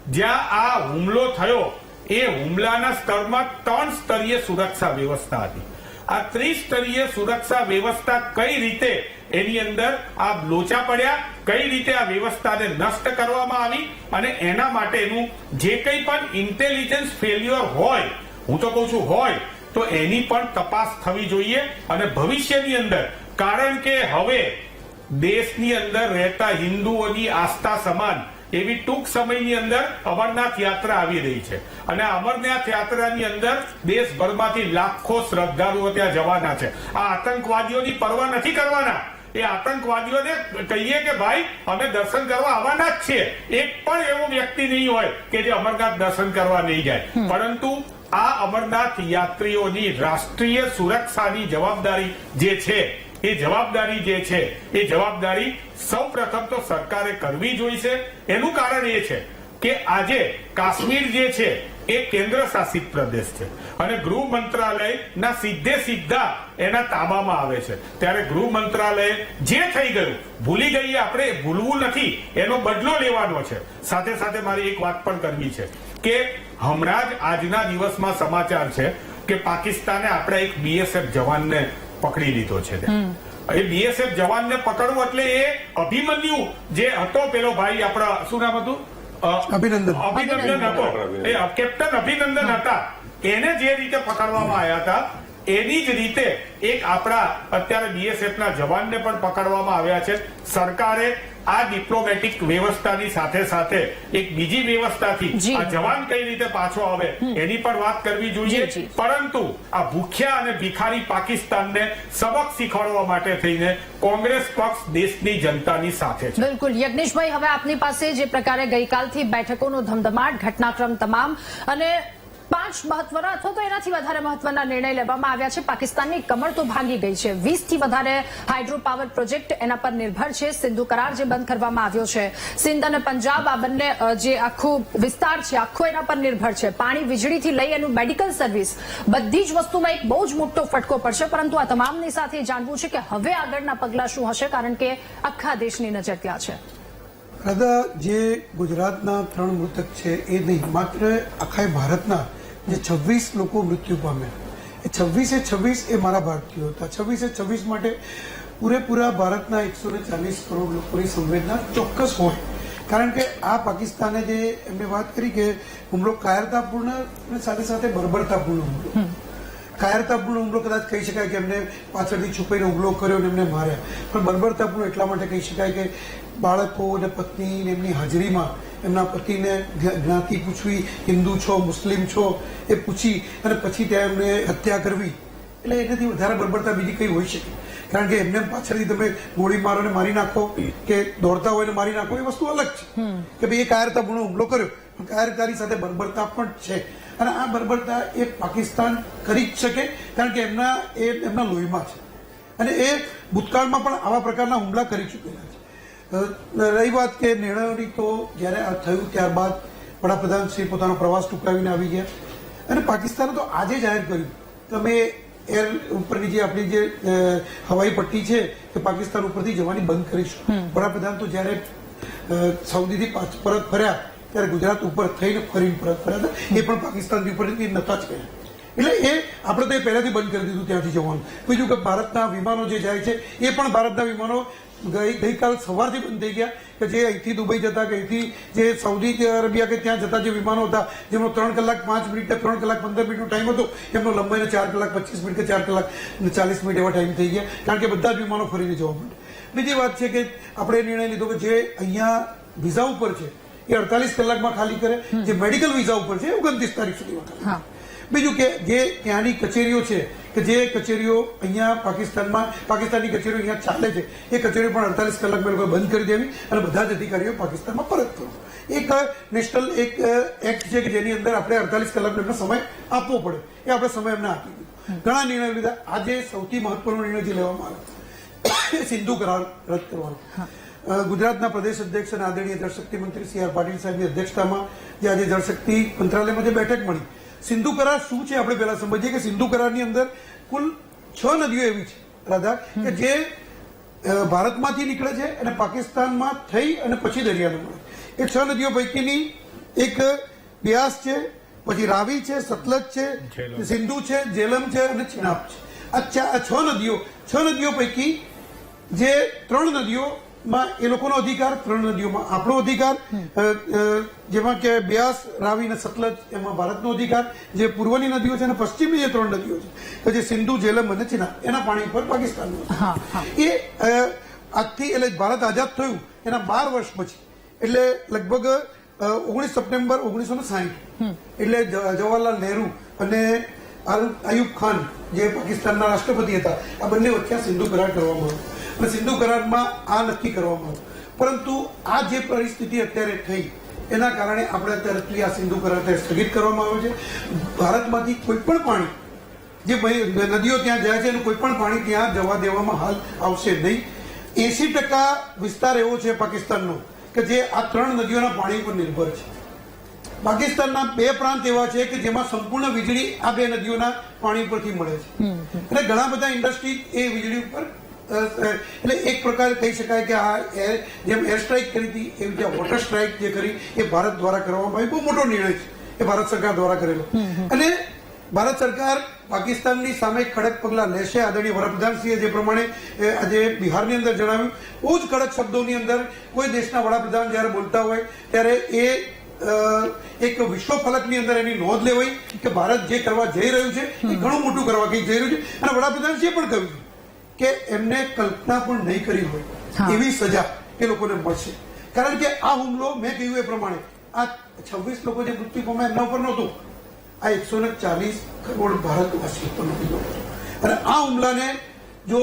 જ્યાં આ હુમલો થયો, એ હુમલાના સ્તરમાં 3 સ્તરીય સુરક્ષા વ્યવસ્થા હતી. આ 3 સ્તરીય સુરક્ષા વ્યવસ્થા કઈ રીતે એની અંદર આ લોચા પડ્યા, કઈ રીતે આ વ્યવસ્થાને નષ્ટ કરવામાં આવી અને એના માટેનું જે કંઈ પણ ઇન્ટેલિજન્સ ફેલ્યુઅર હોય, હું તો કહું છું હોય, તો એની પણ તપાસ થવી જોઈએ અને ભવિષ્યની અંદર, કારણ કે હવે દેશની અંદર રહેતા હિન્દુઓની આસ્થા સમાન એવી ટૂંક સમયની અંદર અમરનાથ યાત્રા આવી રહી છે અને અમરનાથ યાત્રાની અંદર દેશભરમાંથી લાખો શ્રદ્ધાળુઓ ત્યાં જવાના છે. આ આતંકવાદીઓની પરવા નથી કરવાના. એ આતંકવાદીઓને કહીએ કે ભાઈ અમે દર્શન કરવા આવવાના જ છીએ. એક પણ એવો વ્યક્તિ નહીં હોય કે જે અમરનાથ દર્શન કરવા નહીં જાય. પરંતુ આ અમરનાથ યાત્રીઓની રાષ્ટ્રીય સુરક્ષાની જવાબદારી જે છે, એ જવાબદારી જે છે, એ જવાબદારી સૌ પ્રથમ તો સરકારે કરવી જોઈશે. એનું કારણ એ છે કે આજે કાશ્મીર જે છે એ કેન્દ્ર શાસિત પ્રદેશ છે અને ગૃહ મંત્રાલયના સીધા એના તાબામાં આવે છે. ત્યારે ગૃહ મંત્રાલય જે થઈ ગયું, ભૂલી ગઈએ આપણે, ભૂલવું નથી, એનો બદલો લેવાનો છે. સાથે સાથે મારી એક વાત પણ કરવી છે કે હમણાં જ આજના દિવસમાં સમાચાર છે કે પાકિસ્તાને આપણા એક બીએસએફ જવાનને પકડી લીધો છે. એ બીએસએફ જવાનને પકડવું એટલે એ અભિમન્યુ જે હતો, પેલો ભાઈ આપણા શું નામ હતું, અભિનંદન હતો, એ કેપ્ટન અભિનંદન હતા, એને જે રીતે પકડવામાં આવ્યા હતા એની જ રીતે એક આપણા અત્યારે બીએસએફના જવાનને પણ પકડવામાં આવ્યા છે. સરકારે આ ડિપ્લોમેટિક વ્યવસ્થાની સાથે સાથે એક બીજી વ્યવસ્થાથી જી. આ જવાન કઈ રીતે પાછો આવે એની પણ વાત કરવી જોઈએ. જી, જી. પરંતુ આ ભૂખ્યા અને ભિખારી પાકિસ્તાનને સબક શીખવાડવા માટે થઈને કોંગ્રેસ પક્ષ દેશની જનતાની સાથે છે. બિલકુલ યજ્ઞેશભાઈ, હવે આપની પાસે જે પ્રકારે ગઈકાલથી બેઠકોનો ધમધમાટ, ઘટનાક્રમ તમામ અને 5 મહત્વના અથવા તો એનાથી વધારે મહત્વના નિર્ણય લેવામાં આવ્યા છે. પાકિસ્તાનની કમર તો ભાંગી ગઈ છે. 20 થી વધારે હાઇડ્રો પાવર પ્રોજેક્ટ એના પર નિર્ભર છે. સિંધુ કરાર જે બંધ કરવામાં આવ્યો છે, સિંધ અને પંજાબ આ બંને જે આખો વિસ્તાર છે આખો એના પર નિર્ભર છે. પાણી, વીજળીથી લઈ એનું મેડિકલ સર્વિસ, બધી જ વસ્તુમાં એક બહુ જ મોટો ફટકો પડશે. પરંતુ આ તમામની સાથે જાણવું છે કે હવે આગળના પગલાં શું હશે, કારણ કે આખા દેશની નજર ત્યાં છે. દાદા, જે ગુજરાતના 3 મૃતક છે એ નહીં, માત્ર આખા ભારતના જે 26 લોકો મૃત્યુ પામ્યા, એ 26 એ મારા ભારતીયો હતા. 26 માટે પૂરેપૂરા ભારતના 140 કરોડ લોકોની સંવેદના ચોક્કસ હોય. કારણ કે આ પાકિસ્તાને જે એમને વાત કરી કે હુમલો કાયરતાપૂર્ણ અને સાથે સાથે બર્બરતાપૂર્ણ હુમલો, કાયરતાપૂર્ણ હુમલો કદાચ કહી શકાય કે એમને પાછળથી છુપાઈને હુમલો કર્યો અને એમને માર્યા, પણ બર્બરતાપૂર્ણ એટલા માટે કહી શકાય કે બાળકો અને પત્ની એમની હાજરીમાં એમના પતિને જ્ઞાતિ પૂછવી, હિન્દુ છો, મુસ્લિમ છો, એ પૂછી અને પછી ત્યાં એમને હત્યા કરવી, એટલે એનાથી વધારે બર્બરતા બીજી કઈ હોઈ શકે? કારણ કે એમને પાછળથી તમે ગોળી મારો ને મારી નાખો કે દોડતા હોય ને મારી નાખો, એ વસ્તુ અલગ છે કે ભાઈ એ કાયરતાપૂર્ણ હુમલો કર્યો, પણ કાયરતાની સાથે બર્બરતા પણ છે. અને આ બર્બરતા એ પાકિસ્તાન કરી જ શકે, કારણ કે એમના લોહીમાં છે અને એ ભૂતકાળમાં પણ આવા પ્રકારના હુમલા કરી ચૂકેલા છે. રહી વાત કે નિર્ણયોની, તો જ્યારે આ થયું ત્યારબાદ વડાપ્રધાન શ્રી પોતાનો પ્રવાસ ટૂંકાવીને આવી ગયા અને પાકિસ્તાને તો આજે જાહેર કર્યું કે અમે એર ઉપરની જે આપણી જે હવાઈ પટ્ટી છે કે પાકિસ્તાન ઉપરથી જવાની બંધ કરીશું. વડાપ્રધાન તો જ્યારે સાઉદીથી પરત ફર્યા ત્યારે ગુજરાત ઉપર થઈને ફરીને પરત ફર્યા હતા, એ પણ પાકિસ્તાનથી ઉપરથી નતા જ ગયા. એટલે એ આપણે તો એ પહેલાથી બંધ કરી દીધું ત્યાંથી જવાનું. બીજું કે ભારતના વિમાનો જે જાય છે એ પણ ભારતના વિમાનો ગઈકાલ સવારથી બંધ થઈ ગયા, કે જે અહીંથી દુબઈ જતા કે અહીંથી જે સાઉદી અરેબિયા કે ત્યાં જતા જે વિમાનો હતા, જેમનો 3 કલાક 5 મિનિટ 3 કલાક 15 મિનિટનો ટાઈમ હતો, એમનો લંબાઈને 4 કલાક 25 મિનિટ કે 4 કલાક 40 મિનિટ એવા ટાઈમ થઈ ગયા, કારણ કે બધા જ વિમાનો ફરીને જવા માંડે. બીજી વાત છે કે આપણે નિર્ણય લીધો કે જે અહીંયા વિઝા ઉપર છે એ 48 કલાકમાં ખાલી કરે, જે મેડિકલ વિઝા ઉપર છે એ 29 તારીખ સુધીમાં ખાલી. બીજું કે જે ત્યાંની કચેરીઓ છે કે જે કચેરીઓ અહીંયા પાકિસ્તાનની કચેરીઓ અહીંયા ચાલે છે, એ કચેરીઓ પણ 48 કલાકમાં લોકો બંધ કરી દેવી અને બધા જ અધિકારીઓ પાકિસ્તાનમાં પરત કરવું. એક નેશનલ એક એક્ટ છે કે જેની અંદર આપણે 48 કલાકનો એમને સમય આપવો પડે, એ આપણે સમય એમને આપી દીધો. ઘણા નિર્ણયો લીધા. આજે સૌથી મહત્વનો નિર્ણય જે લેવામાં આવ્યો એ સિંધુ કરાર રદ કરવાનો. ગુજરાતના પ્રદેશ અધ્યક્ષ અને આદરણીય જળશક્તિ મંત્રી સી.આર. પાટીલ સાહેબની અધ્યક્ષતામાં જે આજે જળશક્તિ મંત્રાલયમાં જે બેઠક મળી, સિંધુ કરાર શું છે આપણે પહેલા સમજીએ કે સિંધુ કરારની અંદર કુલ 6 નદીઓ એવી છે રાધા કે જે ભારતમાંથી નીકળે છે અને પાકિસ્તાનમાં થઈ અને પછી દરિયાને મળે. એ 6 નદીઓ પૈકીની એક બ્યાસ છે, પછી રાવી છે, સતલજ છે, સિંધુ છે, જેલમ છે અને ચિનાબ છે. આ 6 નદીઓ પૈકી જે 3 નદીઓમાં એ લોકોનો અધિકાર, 3 નદીઓમાં આપણો અધિકાર, જેમાં કે બ્યાસ, રાવી અને સતલજ એમાં ભારતનો અધિકાર, જે પૂર્વની નદીઓ છે અને પશ્ચિમની જે 3 નદીઓ છે કે જે સિંધુ, જેલમ અને ચિનાબ, એના પાણી પર પાકિસ્તાનનો એ આજથી એટલે ભારત આઝાદ થયું એના 12 વર્ષ પછી, એટલે લગભગ 19 સપ્ટેમ્બર 1960 એટલે જવાહરલાલ નહેરુ અને આયુબ ખાન જે પાકિસ્તાનના રાષ્ટ્રપતિ હતા, આ બંને વચ્ચે સિંધુ કરાર કરવામાં આવ્યો અને સિંધુ કરારમાં આ નક્કી કરવામાં આવ્યું. પરંતુ આ જે પરિસ્થિતિ અત્યારે થઈ એના કારણે આપણે અત્યારે આ સિંધુ કરાર સ્થગિત કરવામાં આવ્યો છે. ભારતમાંથી કોઈ પણ પાણી, જે નદીઓ ત્યાં જાય છે એનું કોઈ પણ પાણી ત્યાં જવા દેવામાં હાલ આવશે નહીં. 80% વિસ્તાર એવો છે પાકિસ્તાનનો કે જે આ 3 નદીઓના પાણી પર નિર્ભર છે. પાકિસ્તાનના 2 પ્રાંત એવા છે કે જેમાં સંપૂર્ણ વીજળી આ 2 નદીઓના પાણી પરથી મળે છે અને ઘણા બધા ઇન્ડસ્ટ્રી એ વીજળી ઉપર, એટલે એક પ્રકાર કહી શકાય કે આ જેમ એર સ્ટ્રાઇક કરી હતી એવી રીતે વોટર સ્ટ્રાઇક જે કરી એ ભારત દ્વારા કરવામાં આવી. બહુ મોટો નિર્ણય છે એ ભારત સરકાર દ્વારા કરેલો અને ભારત સરકાર પાકિસ્તાનની સામે કડક પગલાં લેશે. આદરણીય વડાપ્રધાનશ્રીએ જે પ્રમાણે આજે બિહારની અંદર જણાવ્યું, બહુ જ કડક શબ્દોની અંદર કોઈ દેશના વડાપ્રધાન જયારે બોલતા હોય ત્યારે એ એક વિશ્વ ફલકની અંદર એની નોંધ લેવાય કે ભારત જે કરવા જઈ રહ્યું છે એ ઘણું મોટું કરવા જઈ રહ્યું છે. અને વડાપ્રધાનશ્રીએ પણ કહ્યું કે એમને કલ્પના પણ નહીં કરી હોય એવી સજા એ લોકોને મળશે. કારણ કે આ હુમલો મેં કહ્યું એ પ્રમાણે આ 26 લોકો જે મૃત્યુ પામ્યા એમના ઉપર નહોતું, આ 140 કરોડ ભારતવાસી ઉપર નહોતું. અને આ હુમલાને જો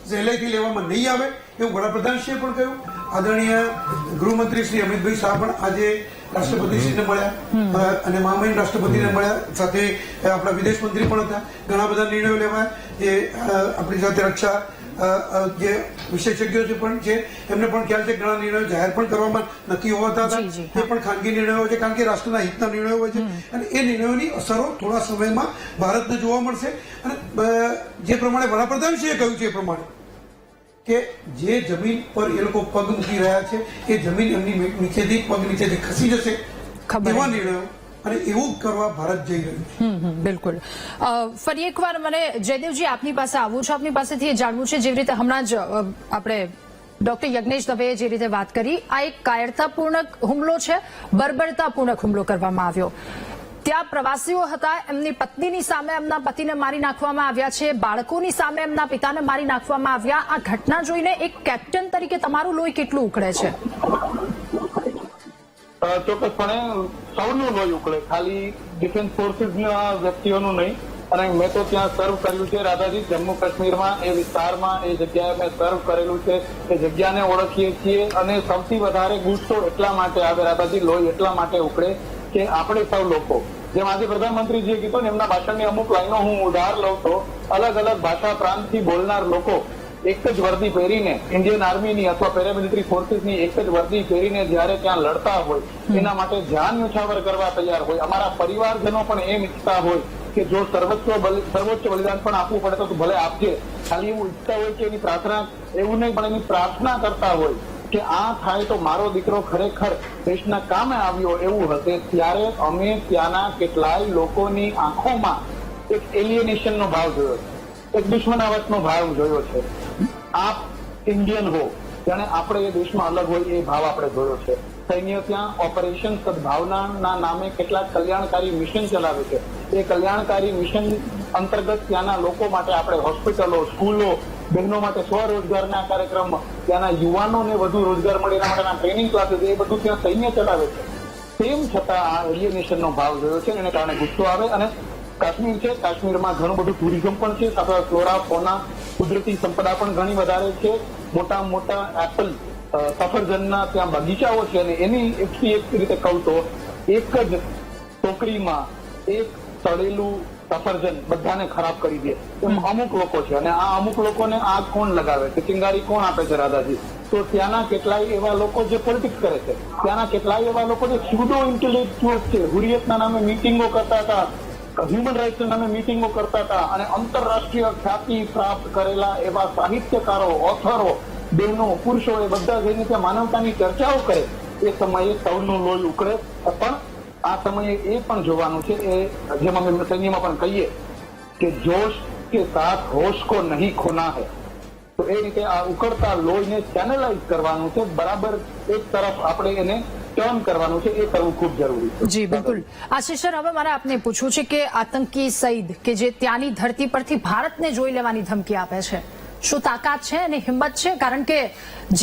સહેલાઈથી લેવામાં નહીં આવે એવું વડાપ્રધાનશ્રીએ પણ કહ્યું. આદરણીય ગૃહમંત્રી શ્રી અમિતભાઈ શાહ પણ આજે રાષ્ટ્રપતિશ્રીને મળ્યા અને મહામહિમ રાષ્ટ્રપતિને મળ્યા, સાથે આપણા વિદેશ મંત્રી પણ હતા. ઘણા બધા નિર્ણયો લેવાયા જે આપણી સાથે રક્ષા જે વિશેષજ્ઞો પણ છે એમને પણ ખ્યાલ છે ઘણા નિર્ણયો જાહેર પણ કરવામાં નથી હોતા હતા, તે પણ ખાનગી નિર્ણયો છે કારણ કે રાષ્ટ્રના હિતના નિર્ણયો હોય છે અને એ નિર્ણયોની અસરો થોડા સમયમાં ભારતને જોવા મળશે. અને જે પ્રમાણે વડાપ્રધાનશ્રીએ કહ્યું છે એ પ્રમાણે કે જે જમીન પર એ લોકો પગ મૂકી રહ્યા છે એ જમીન એમની નીચેથી પગ નીચેથી ખસી જશે એવા નિર્ણયો અને એવું કરવા ભારત જઈ રહ્યું છે. બિલકુલ. ફરી એકવાર મને જયદેવજી આપની પાસે આવવું છે, આપની પાસેથી એ જાણવું છે, જેવી રીતે હમણાં જ આપણે ડોક્ટર યજ્ઞેશ દવેએ જે રીતે વાત કરી, આ એક કાયરતાપૂર્ણ હુમલો છે, બર્બરતાપૂર્ણ હુમલો કરવામાં આવ્યો. ત્યાં પ્રવાસીઓ હતા, એમની પત્નીની સામે એમના પતિને મારી નાખવામાં આવ્યા છે, બાળકોની સામે એમના પિતાને મારી નાખવામાં આવ્યા. આ ઘટના જોઈને એક કેપ્ટન તરીકે તમારું લોહી કેટલું ઉકળે છે? ચોક્કસપણે સૌનું લોહી ઉકળે, ખાલી ડિફેન્સ ફોર્સીસના વ્યક્તિઓનું નહીં. અને મેં તો ત્યાં સર્વ કર્યું છે રાધાજી, જમ્મુ કાશ્મીરમાં એ વિસ્તારમાં એ જગ્યાએ મેં સર્વ કરેલું છે, એ જગ્યાને ઓળખીએ છીએ. અને સૌથી વધારે ગુસ્સો એટલા માટે આવે રાધાજી, લોહી એટલા માટે ઉકળે કે આપણે સૌ લોકો, જેમ આજે પ્રધાનમંત્રીજીએ કીધું ને, એમના ભાષણની અમુક લાઈનો હું ઉધાર લઉં તો, અલગ અલગ ભાષા પ્રાંતથી બોલનાર લોકો એક જ વર્દી પહેરીને, ઇન્ડિયન આર્મીની અથવા પેરામિલિટરી ફોર્સીસની એક જ વર્દી પહેરીને જયારે ત્યાં લડતા હોય, એના માટે જાન ન્યોછાવર કરવા તૈયાર હોય. અમારા પરિવારજનો પણ એમ ઈચ્છતા હોય કે જો સર્વોચ્ચ બલિદાન પણ આપવું પડે તો ભલે આપજે. ખાલી એવું ઈચ્છતા હોય કે એની પ્રાર્થના, એવું નહીં પણ એની પ્રાર્થના કરતા હોય કે આ થાય તો મારો દીકરો ખરેખર દેશના કામે આવ્યો એવું હશે. ત્યારે અમે ત્યાંના કેટલાય લોકોની આંખોમાં એક એલિયનેશનનો ભાવ જોયો છે, એક દુશ્મનાવટનો ભાવ જોયો છે. આપ ઇન્ડિયન હો, જાણે આપણે એ દેશમાં અલગ હોય એ ભાવ આપણે જોયો છે. સૈન્ય ત્યાં ઓપરેશન સદભાવનાના નામે કેટલાક કલ્યાણકારી મિશન ચલાવે છે. એ કલ્યાણકારી મિશન અંતર્ગત ત્યાંના લોકો માટે આપણે હોસ્પિટલો, સ્કૂલો, બહેનો માટે સ્વરોજગારના કાર્યક્રમ, ત્યાંના યુવાનોને વધુ રોજગાર મળે એના માટેના ટ્રેનિંગ ક્લાસીસ, એ બધું ત્યાં સૈન્ય ચલાવે છે. તેમ છતાં આ એલિયનેશનનો ભાવ જોયો છે, એને કારણે ગુસ્સો આવે. અને કાશ્મીર છે, કાશ્મીરમાં ઘણું બધું ટુરિઝમ પણ છે, સાથે ફ્લોરા ફોના કુદરતી સંપદા પણ ઘણી વધારે છે. મોટા મોટા એપલ સફરજનના ત્યાં બગીચાઓ છે. અને એની એકથી એક રીતે કહું તો એક જ ટોકરીમાં એક તળેલું સફરજન બધાને ખરાબ કરી દે એમ અમુક લોકો છે. અને આ અમુક લોકોને આગ કોણ લગાવે છે, ચિંગારી કોણ આપે છે રાધાજી? તો ત્યાંના કેટલાય એવા લોકો જે પોલિટિક્સ કરે છે, ત્યાંના કેટલાય એવા લોકો જે સ્યુડો ઇન્ટેલેક્ચ્યુઅલ છે, હુરિયતના નામે મિટિંગો કરતા હતા, હ્યુમન રાઇટ્સના નામે મિટિંગો કરતા હતા, અને આંતરરાષ્ટ્રીય ખ્યાતિ પ્રાપ્ત કરેલા એવા સાહિત્યકારો, ઓથરો, બહેનો, પુરુષો, એ બધા જઈને ત્યાં માનવતાની ચર્ચાઓ કરે. એ સમયે સૌનું લોહી ઉકળે. પણ આ સમયે એ પણ જોવાનું છે, એ જેમ અમે સૈન્યમાં પણ કહીએ કે જોશ કે સાથ હોશ કો નહીં ખોના હૈ. તો એ રીતે આ ઉકળતા લોહીને ચેનલાઇઝ કરવાનું છે, બરાબર એક તરફ આપણે એને ટર્ન કરવાનું છે, એ કરવું ખૂબ જરૂરી છે. જી બિલકુલ. આશિષ સર, હવે મારે આપને પૂછવું છે કે આતંકી સઈદ કે જે ત્યાંની ધરતી પરથી ભારતને જોઈ લેવાની ધમકી આપે છે, શું તાકાત છે અને હિંમત છે? કારણ કે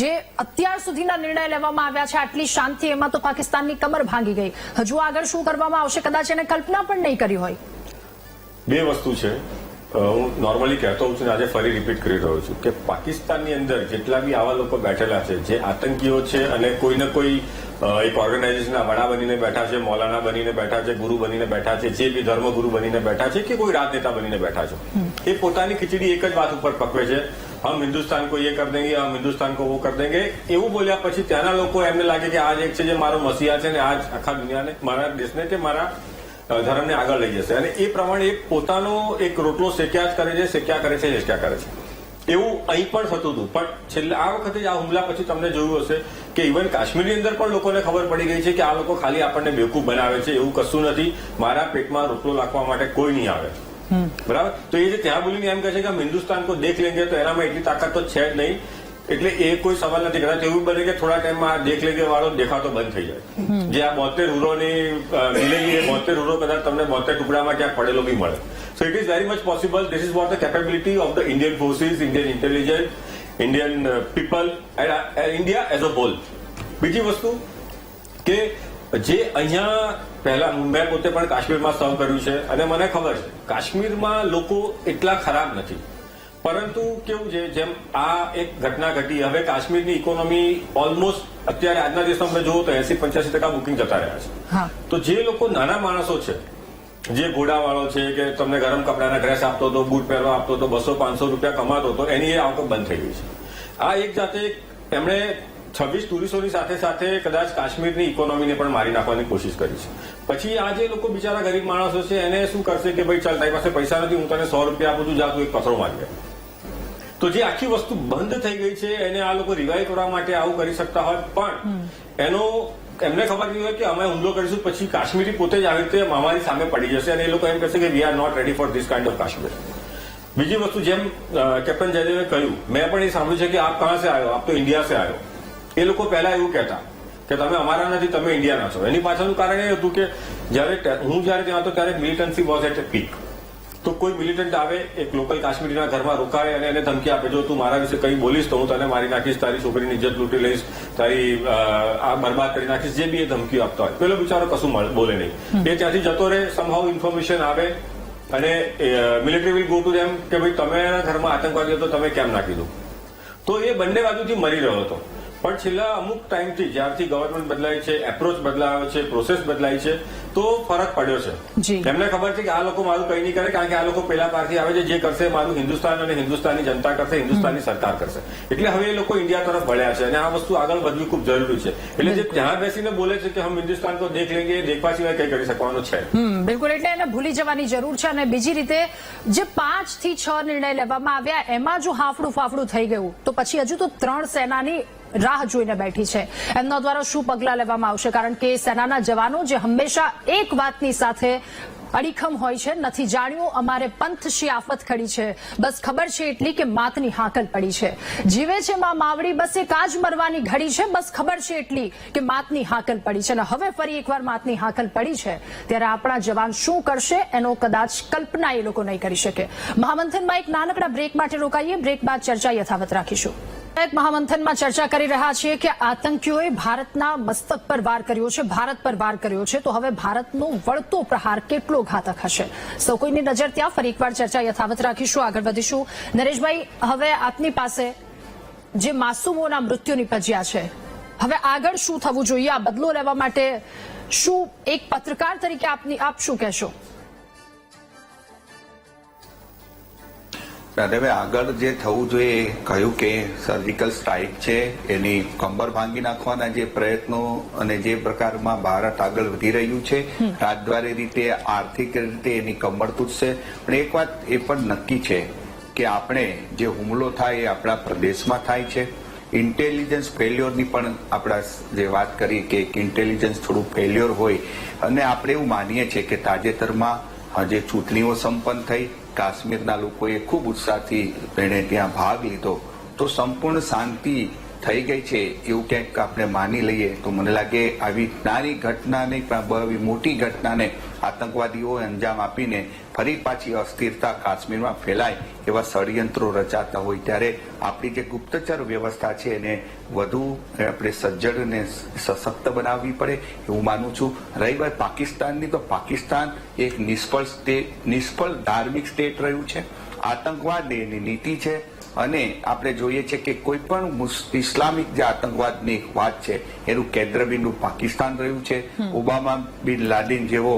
જે અત્યાર સુધીના નિર્ણય લેવામાં આવ્યા છે આટલી શાંતિ, એમાં તો પાકિસ્તાનની કમર ભાંગી ગઈ. હજુ આગળ શું કરવામાં આવશે કદાચ એને કલ્પના પણ નહીં કરી હોય. બે વસ્તુ છે, હું નોર્મલી કહેતો હોઉં છું ને આજે ફરી રિપીટ કરી રહ્યો છું કે પાકિસ્તાનની અંદર જેટલા બી આવા લોકો બેઠેલા છે, જે આતંકીઓ છે અને કોઈને કોઈ એક ઓર્ગેનાઇઝેશનના વડા બનીને બેઠા છે, મૌલાના બનીને બેઠા છે, ગુરુ બનીને બેઠા છે, જે બી ધર્મગુરુ બનીને બેઠા છે કે કોઈ રાજનેતા બનીને બેઠા છે, એ પોતાની ખીચડી એક જ વાત ઉપર પકવે છે, હમ હિન્દુસ્તાન કો ये कर देंगे, हम हिंदुस्तान को वो कर देंगे. એવું બોલ્યા પછી ત્યાંના લોકો એમને લાગે કે આજ એક છે જે મારો મસીહા છે ને આજ આખા દુનિયાને, મારા દેશને કે મારા ધર્મને આગળ લઈ જશે. અને એ પ્રમાણે એક પોતાનો એક રોટલો શેક્યા જ કરે છે, શેક્યા કરે છે, શેક્યા કરે છે. એવું અહીં પણ થતું હતું. પણ છેલ્લે આ વખતે આ હુમલા પછી તમને જોયું હશે કે ઇવન કાશ્મીરની અંદર પણ લોકોને ખબર પડી ગઈ છે કે આ લોકો ખાલી આપણને બેવકૂફ બનાવે છે, એવું કશું નથી. મારા પેટમાં રોટલો નાખવા માટે કોઈ નહીં આવે. બરાબર? તો એ જે ત્યાં બોલીને એમ કહે છે કે हम हिंदुस्तान को देख लेंगे, तो એનામાં એટલી તાકાત તો છે જ નહીં. એટલે એ કોઈ સવાલ નથી. કદાચ એવું બને કે થોડા ટાઈમમાં આ દેખ લેગે વાળો દેખાતો બંધ થઈ જાય. જે આ 72 હુરોની મિલેલી, એ 72 હુરો કદાચ તમને 72 ટુકડામાં ક્યાંક પડેલો બી મળે. So it is very much possible. This is what the capability of the Indian forces, Indian intelligence, Indian people India as a whole. બીજી વસ્તુ કે જે અહીંયા પહેલા મેં પોતે પણ કાશ્મીરમાં સર્વ કર્યું છે અને મને ખબર છે કાશ્મીરમાં લોકો એટલા ખરાબ નથી, પરંતુ કેવું છે જેમ આ એક ઘટના ઘટી, હવે કાશ્મીરની ઇકોનોમી ઓલમોસ્ટ અત્યારે આજના દિવસમાં તમે જુઓ તો 80-85% બુકિંગ જતા રહ્યા છે. તો જે લોકો નાના માણસો છે, જે ઘોડાવાળો છે કે તમને ગરમ કપડાના ડ્રેસ આપતો હતો, બૂટ પહેરવા આપતો હતો, 200-500 રૂપિયા કમાતો હતો, એની આવક બંધ થઈ ગઈ છે. આ એક જાતે એમણે 26 ટુરિસ્ટોની સાથે સાથે કદાચ કાશ્મીરની ઇકોનોમીને પણ મારી નાખવાની કોશિશ કરી છે. પછી આ જે લોકો બિચારા ગરીબ માણસો છે એને શું કરશે કે ભાઈ ચાલ તારી પાસે પૈસા નથી, હું તને 100 રૂપિયા આપું છું, જા તું એક પથરો મારી. તો જે આખી વસ્તુ બંધ થઈ ગઈ છે એને આ લોકો રિવાઇવ કરવા માટે આવું કરી શકતા હોય, પણ એનો એમને ખબર નહીં હોય કે અમે હુમલો કરીશું પછી કાશ્મીરી પોતે જ આવી રીતે અમારી સામે પડી જશે અને એ લોકો એમ કહેશે કે we are not ready for this kind of Kashmir. બીજી વસ્તુ જેમ કેપ્ટન જયદેવે કહ્યું, મેં પણ એ સાંભળ્યું છે કે આપ કહા સે આવ્યો, આપ તો ઇન્ડિયા સે આવ્યો. એ લોકો પહેલા એવું કહેતા કે તમે અમારા નથી, તમે ઇન્ડિયાના છો. એની પાછળનું કારણ એ હતું કે હું જયારે ત્યાં હતો ત્યારે મિલિટન્સી વોઝ એટ એ પીક. તો કોઈ મિલિટન્ટ આવે, એક લોકલ કાશ્મીરીના ઘરમાં રોકાય અને એને ધમકી આપે, જો તું મારા વિશે કંઈ બોલીશ તો હું તને મારી નાખીશ, તારી છોકરીની ઇજ્જત લૂંટી લઈશ, તારી આ બરબાદ કરી નાખીશ, જે બી એ ધમકીઓ આપતા હોય. પેલો બિચારો કશું બોલે નહીં, એ ત્યાંથી જતો રહે. સમહાઉ ઇન્ફોર્મેશન આવે અને military will go to them કે ભાઈ તમે ઘરમાં આતંકવાદી હતો, તમે કેમ નાખી દો. તો એ બંને બાજુથી મરી રહ્યો હતો. પણ છેલ્લા અમુક ટાઈમથી જ્યારથી ગવર્મેન્ટ બદલાય છે, એપ્રોચ બદલાયો છે, પ્રોસેસ બદલાઈ છે, તો ફરક પડ્યો છે. એમને ખબર છે કે આ લોકો મારું કંઈ નહીં કરે, કારણ કે આ લોકો પેલા પારથી આવે છે, જે કરશે મારું હિન્દુસ્તાન અને હિન્દુસ્તાની જનતા કરશે, હિન્દુસ્તાની સરકાર કરશે. એટલે હવે એ લોકો ઇન્ડિયા તરફ વળ્યા છે અને આ વસ્તુ આગળ વધવી ખૂબ જરૂરી છે. એટલે જે ત્યાં બેસીને બોલે છે કે હમ હિન્દુસ્તાન કો દેખ લેંગે, એ દેખવા સિવાય કંઈ કરી શકવાનું છે. બિલકુલ, એટલે એને ભૂલી જવાની જરૂર છે. અને બીજી રીતે જે 5 થી 6 નિર્ણય લેવામાં આવ્યા એમાં જો હાફડું ફાફડું થઈ ગયું તો પછી હજુ તો 3 સેનાની રાહ જોઈને બેઠી છે. એમના દ્વારા શું પગલાં લેવામાં આવશે, કારણ કે સેનાના જવાનો જે હંમેશા એક વાતની સાથે અડીખમ હોય છે, નથી જાણ્યું અમારે પંથ શી આફત ખડી છે, બસ ખબર છે એટલી કે માતની હાકલ પડી છે. જીવે છે માં માવડી, બસ એક આજ મરવાની ઘડી છે, બસ ખબર છે એટલી કે માતની હાકલ પડી છે. અને હવે ફરી એકવાર માતની હાકલ પડી છે ત્યારે આપણા જવાન શું કરશે એનો કદાચ કલ્પના એ લોકો નહીં કરી શકે. મહામંથનમાં એક નાનકડા બ્રેક માટે રોકાઈએ, બ્રેક બાદ ચર્ચા યથાવત રાખીશું. મહામંથનમાં ચર્ચા કરી રહ્યા છીએ કે આતંકીઓએ ભારતના મસ્તક પર વાર કર્યો છે, ભારત પર વાર કર્યો છે, તો હવે ભારતનો વળતો પ્રહાર કેટલો ઘાતક હશે, સૌ કોઈની નજર ત્યાં. ફરી એકવાર ચર્ચા યથાવત રાખીશું, આગળ વધીશું. નરેશભાઈ, હવે આપની પાસે જે માસૂમોના મૃત્યુ નિપજ્યા છે, હવે આગળ શું થવું જોઈએ? આ બદલો લેવા માટે શું એક પત્રકાર તરીકે આપ શું કહેશો? હવે આગળ જે થવું જોઈએ, કહ્યું કે સર્જિકલ સ્ટ્રાઇક છે, એની કમર ભાંગી નાખવાના જે પ્રયત્નો અને જે પ્રકારમાં ભારત આગળ વધી રહ્યું છે, રાજદ્વારી રીતે, આર્થિક રીતે એની કમર તૂટશે. પણ એક વાત એ પણ નક્કી છે કે આપણે જે હુમલો થાય એ આપણા પ્રદેશમાં થાય છે. ઇન્ટેલિજન્સ ફેલ્યોરની પણ આપણા જે વાત કરી કે ઇન્ટેલિજન્સ થોડું ફેલ્યોર હોય, અને આપણે એવું માનીએ છીએ કે તાજેતરમાં જે ચૂંટણીઓ સંપન્ન થઈ, કાશ્મીરના લોકોએ ખૂબ ઉત્સાહથી એને ત્યાં ભાગ લીધો, તો સંપૂર્ણ શાંતિ થઈ ગઈ છે એવું ક્યાંક આપણે માની લઈએ તો મને લાગે આવી નાની ઘટનાને, આવી મોટી ઘટનાને આતંકવાદીઓ અંજામ આપીને ફરી પાછી અસ્થિરતા કાશ્મીરમાં ફેલાય એવા ષડયંત્રો રચાતા હોય ત્યારે આપણી જે ગુપ્તચર વ્યવસ્થા છે એને વધુ આપણે સજ્જડ અને સશક્ત બનાવવી પડે એવું માનું છું. રહી વાત પાકિસ્તાનની, તો પાકિસ્તાન એક નિષ્ફળ ધાર્મિક સ્ટેટ રહ્યું છે. આતંકવાદ એની નીતિ છે અને આપણે જોઈએ છે કે કોઈ પણ ઇસ્લામિક જે આતંકવાદની વાત છે એનું કેન્દ્રબિંદુ પાકિસ્તાન રહ્યું છે. ઓબામા બિન લાદેન જેવો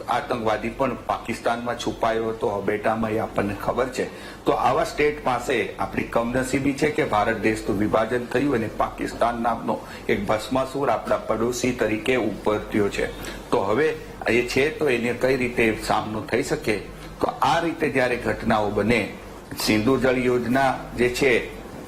આતંકવાદી પણ પાકિસ્તાનમાં છુપાયો હતો, હબેટામાં, એ આપણને ખબર છે. તો આવા સ્ટેટ પાસે આપણી કમનસીબી છે કે ભારત દેશનું વિભાજન થયું અને પાકિસ્તાન નામનો એક ભસ્માસુર આપણા પડોશી તરીકે ઉભર્યો છે. તો હવે એ છે તો એને કઈ રીતે સામનો થઈ શકે? તો આ રીતે જયારે ઘટનાઓ બને, સિંધુ જળ યોજના જે છે,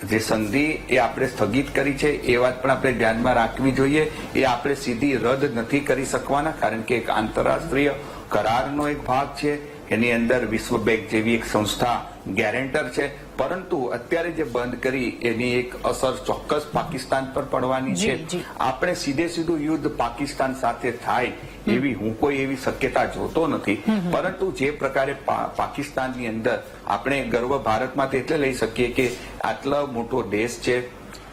જે સંધિ એ આપણે સ્થગિત કરી છે, એ વાત પણ આપણે ધ્યાનમાં રાખવી જોઈએ. એ આપણે સીધી રદ નથી કરી શકવાના, કારણ કે એક આંતરરાષ્ટ્રીય કરારનો એક ભાગ છે. એની અંદર વિશ્વ બેંક જેવી એક સંસ્થા ગેરેન્ટર છે. પરંતુ અત્યારે જે બંધ કરી એની એક અસર ચોક્કસ પાકિસ્તાન પર પડવાની છે. જી. આપણે સીધું યુદ્ધ પાકિસ્તાન સાથે થાય એવી હું કોઈ એવી શક્યતા જોતો નથી. પરંતુ જે પ્રકારે પાકિસ્તાનની અંદર આપણે ગર્વ ભારતમાં એટલે લઈ શકીએ કે આટલો મોટો દેશ છે,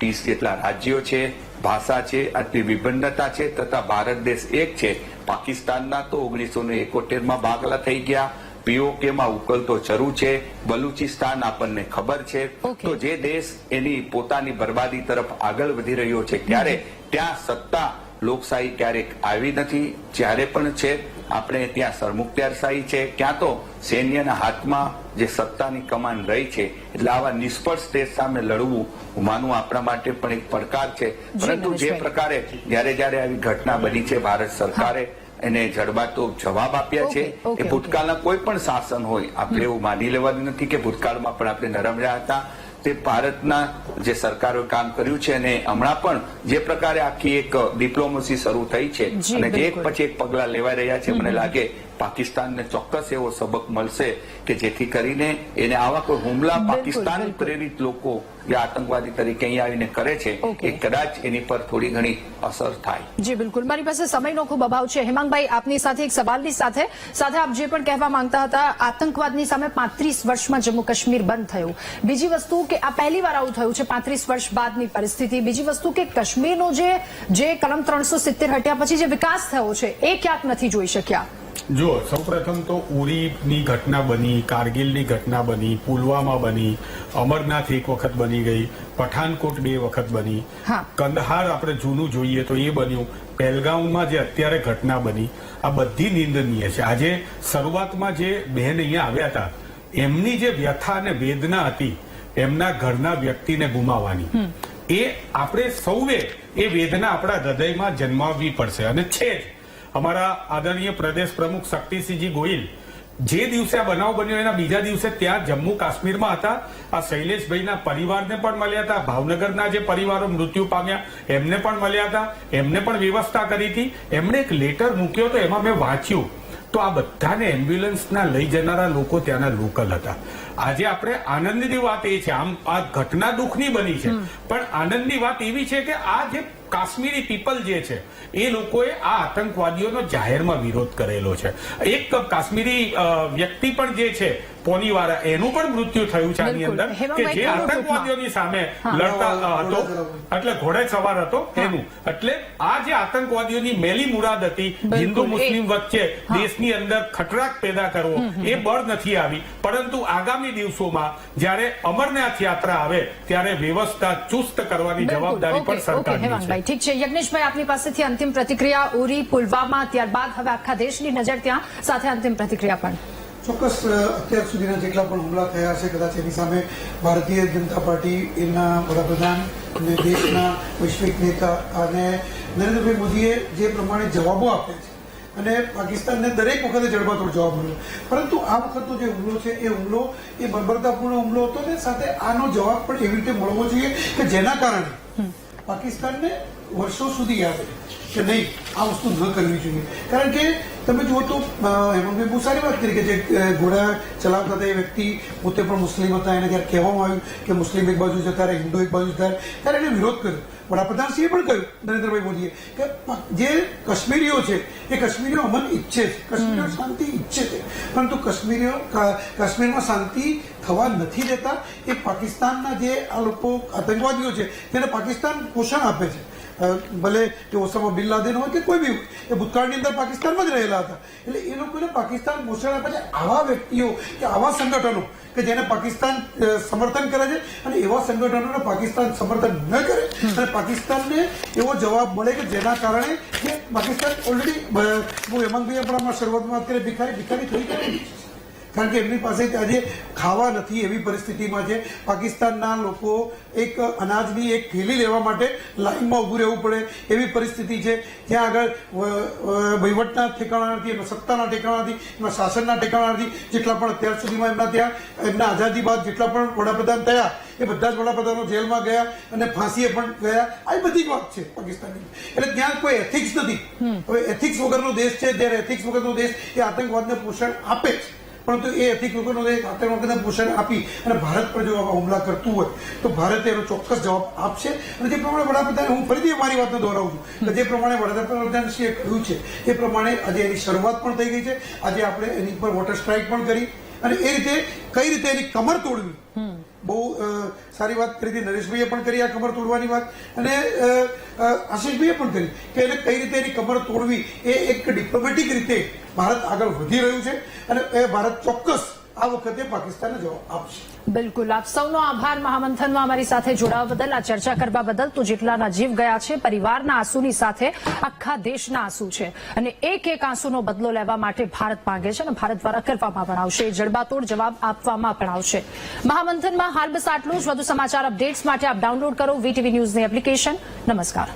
30 જેટલા રાજ્યો છે, ભાષા છે, આટલી વિભિન્નતા છે, તથા ભારત દેશ એક છે. પાકિસ્તાનના તો 1971માં ભાગલા થઈ ગયા. પીઓકે માં ઉકલતો ચરુ છે, બલુચિસ્તાન આપણને ખબર છે. તો જે દેશ એની પોતાની બરબાદી તરફ આગળ વધી રહ્યો છે ત્યારે ત્યાં સત્તા લોકશાહી ક્યારેક આવી નથી. જ્યારે પણ છે આપણે ત્યાં સરમુખત્યારશાહી છે, ક્યાં તો સૈન્યના હાથમાં જે સત્તાની કમાન રહી છે. એટલે આવા નિષ્ફળ દેશ સામે લડવું હું માનું આપણા માટે પણ એક પડકાર છે. પરંતુ જે પ્રકારે જ્યારે આવી ઘટના બની છે, ભારત સરકારે એને જડબાતો જવાબ આપ્યા છે. એ ભૂતકાળના કોઈ પણ શાસન હોય, આપણે એવું માની લેવાનું નથી કે ભૂતકાળમાં પણ આપણે નરમ રહ્યા હતા. તે ભારતના જે સરકારોએ કામ કર્યું છે અને હમણાં પણ જે પ્રકારે આખી એક ડિપ્લોમસી શરૂ થઈ છે અને જે એક પછી એક પગલા લેવાઈ રહ્યા છે, મને લાગે પાકિસ્તાનને ચોક્કસ એવો સબક મળશે કે જેથી કરીને એને આવા કોઈ હુમલા પાકિસ્તાન પ્રેરિત લોકો જે આતંકવાદી તરીકે અહીં આવીને કરે છે એ કદાચ એની પર થોડી ઘણી અસર થાય. જી બિલકુલ, મારી પાસે સમયનો ખૂબ અભાવ છે. હેમાંગભાઈ, આપની સાથે એક સવાલની સાથે આપ જે પણ કહેવા માંગતા હતા, આતંકવાદની સામે 35 વર્ષમાં જમ્મુ કાશ્મીર બંધ થયું. બીજી વસ્તુ કે આ પહેલી વાર આવું થયું છે 35 વર્ષ બાદની પરિસ્થિતિ. બીજી વસ્તુ કે કાશ્મીરનો જે કલમ 370 હટ્યા પછી જે વિકાસ થયો છે એ ક્યાંક નથી જોઈ શક્યા. જો સૌપ્રથમ તો ઉરીની ઘટના બની, કારગિલની ઘટના બની, પુલવામા બની, અમરનાથ એક વખત બની ગઈ, પઠાનકોટ 2 વખત બની, કંદહાર આપણે જૂનું જોઈએ તો એ બન્યું, પહેલગામમાં જે અત્યારે ઘટના બની, આ બધી નિંદનીય છે. આજે શરૂઆતમાં જે બહેન અહીંયા આવ્યા હતા એમની જે વ્યથા અને વેદના હતી એમના ઘરના વ્યક્તિને ગુમાવવાની, એ આપણે સૌએ એ વેદના આપણા હૃદયમાં જન્માવવી પડશે. અને છે જ અમારા આદરણીય પ્રદેશ પ્રમુખ શક્તિસિંહજી ગોહિલ જે દિવસે આ બનાવ બન્યો એના બીજા દિવસે ત્યાં જમ્મુ કાશ્મીરમાં હતા. આ શૈલેષભાઈના પરિવારને પણ મળ્યા હતા, ભાવનગરના જે પરિવારો મૃત્યુ પામ્યા એમને પણ મળ્યા હતા, એમને પણ વ્યવસ્થા કરી હતી. એમણે એક લેટર મૂક્યો તો એમાં મેં વાંચ્યું તો આ બધાને એમ્બ્યુલન્સના લઈ જનારા લોકો ત્યાંના લોકલ હતા. આજે આપણે આનંદની વાત એ છે, આમ આ ઘટના દુઃખની બની છે, પણ આનંદની વાત એવી છે કે આ જે કાશ્મીરી પીપલ જે છે એ લોકોએ આ આતંકવાદીઓનો જાહેરમાં વિરોધ કરેલો છે. એક કાશ્મીરી વ્યક્તિ પણ જે છે પોનીવાળા, એનું પણ મૃત્યુ થયું છે આની અંદર, કે જે આતંકવાદીઓની સામે લડતા હતો, એટલે ઘોડે સવાર હતો એનું. એટલે આ જે આતંકવાદીઓની મેલી મુરાદ હતી હિન્દુ મુસ્લિમ વચ્ચે દેશની અંદર ખટરાક પેદા કરવો, એ બળ નથી આવી. પરંતુ આગામી દિવસોમાં જ્યારે અમરનાથ યાત્રા આવે ત્યારે વ્યવસ્થા ચુસ્ત કરવાની જવાબદારી પણ સરકારની છે. ઠીક છે યજ્ઞેશભાઈ, આપની પાસેથી અંતિમ પ્રતિક્રિયા. ઉરી, પુલવામા, ત્યારબાદ હવે આખા દેશની નજર ત્યાં, સાથે અંતિમ પ્રતિક્રિયા પણ. ચોક્કસ અત્યાર સુધીના જેટલા પણ હુમલા થયા છે કદાચ એની સામે ભારતીય જનતા પાર્ટી, એના વડાપ્રધાન અને દેશના વૈશ્વિક નેતા અને નરેન્દ્રભાઈ મોદીએ જે પ્રમાણે જવાબો આપ્યા છે અને પાકિસ્તાનને દરેક વખતે જડબાતોડ જવાબ મળ્યો. પરંતુ આ વખતનો જે હુમલો છે એ હુમલો એ બર્બરતાપૂર્ણ હુમલો હતો ને સાથે આનો જવાબ પણ એવી રીતે મળવો જોઈએ કે જેના કારણે પાકિસ્તાનને વર્ષો સુધી યાદ રહે કે નહીં આ વસ્તુ ન કરવી જોઈએ. કારણ કે તમે જુઓ તો હેમંતભાઈ બહુ સારી વાત કરી કે જે ઘોડા ચલાવતા હતા એ વ્યક્તિ પોતે પણ મુસ્લિમ હતા. એને જયારે કહેવામાં આવ્યું કે મુસ્લિમ એક બાજુ જતા રહે, હિન્દુ એક બાજુ જતા રહે, ત્યારે એને વિરોધ કર્યો. વડાપ્રધાનશ્રીએ પણ કહ્યું, નરેન્દ્રભાઈ મોદીએ, કે જે કાશ્મીરીઓ છે એ કાશ્મીરીઓ અમન ઈચ્છે છે, કાશ્મીરીઓ શાંતિ ઈચ્છે છે, પરંતુ કાશ્મીરમાં શાંતિ થવા નથી દેતા. એ પાકિસ્તાનના જે આ લોકો આતંકવાદીઓ છે તેને પાકિસ્તાન પોષણ આપે છે. ભલે કે ઓસામા બિન લાદેન હોય કે કોઈ બી હોય, એ ભૂતકાળની અંદર પાકિસ્તાનમાં જ રહેલા હતા. એટલે એ લોકોને પાકિસ્તાન પોષણ આપે છે. આવા વ્યક્તિઓ કે આવા સંગઠનો કે જેને પાકિસ્તાન સમર્થન કરે છે અને એવા સંગઠનોને પાકિસ્તાન સમર્થન ન કરે અને પાકિસ્તાનને એવો જવાબ મળે કે જેના કારણે કે પાકિસ્તાન ઓલરેડી હેમંતભાઈએ પણ આમાં શરૂઆતમાં વાત કરી ભિખારી થઈ ગયેલી છે. કારણ કે એમની પાસે આજે ખાવા નથી એવી પરિસ્થિતિમાં છે. પાકિસ્તાનના લોકો એક અનાજની એક થેલી લેવા માટે લાઈનમાં ઉભું રહેવું પડે એવી પરિસ્થિતિ છે. ત્યાં આગળ વહીવટના ઠેકાણા નથી, એમાં સત્તાના ઠેકાણા નથી, એમાં શાસનના ઠેકાણા નથી. જેટલા પણ અત્યાર સુધીમાં એમના ત્યાં એમના આઝાદી બાદ જેટલા પણ વડાપ્રધાન થયા એ બધા જ વડાપ્રધાનો જેલમાં ગયા અને ફાંસીએ પણ ગયા. આ બધી જ વાત છે પાકિસ્તાનની. એટલે ત્યાં કોઈ એથિક્સ નથી. હવે એથિક્સ વગરનો દેશ છે, જ્યારે એથિક્સ વગરનો દેશ એ આતંકવાદને પોષણ આપે છે. પરંતુ એ એથિક લોકોને આતંકવાદને પોષણ આપી અને ભારત પર જો આવા હુમલા કરતું હોય તો ભારતે એનો ચોક્કસ જવાબ આપશે. અને જે પ્રમાણે વડાપ્રધાન, હું ફરીથી મારી વાતને દોહરાવું છું કે જે પ્રમાણે વડાપ્રધાનશ્રીએ કહ્યું છે એ પ્રમાણે આજે એની શરૂઆત પણ થઈ ગઈ છે. આજે આપણે એની પર વોટર સ્ટ્રાઇક પણ કરી અને એ રીતે કઈ રીતે એની કમર તોડવી, બહુ સારી વાત કરી હતી. નરેશભાઈએ પણ કરી આ કમર તોડવાની વાત, અને આશીષભાઈએ પણ કરી કે એને કઈ રીતે એની કમર તોડવી. એ એક ડિપ્લોમેટિક રીતે ભારત આગળ વધી રહ્યું છે અને એ ભારત ચોક્કસ આ વખતે પાકિસ્તાનને જવાબ આપશે. બિલકુલ, આપ સૌનો આભાર મહામંથનમાં અમારી સાથે જોડાવા બદલ, આ ચર્ચા કરવા બદલ. તો જેટલાના જીવ ગયા છે, પરિવારના આંસુની સાથે આખા દેશના આંસુ છે અને એક એક આંસુનો બદલો લેવા માટે ભારત માંગે છે અને ભારત દ્વારા કરવામાં પણ આવશે, જડબાતોડ જવાબ આપવામાં પણ આવશે. મહામંથનમાં હાલ બસ આટલું જ. વધુ સમાચાર અપડેટ્સ માટે આપ ડાઉનલોડ કરો VTV ન્યૂઝની એપ્લિકેશન. નમસ્કાર.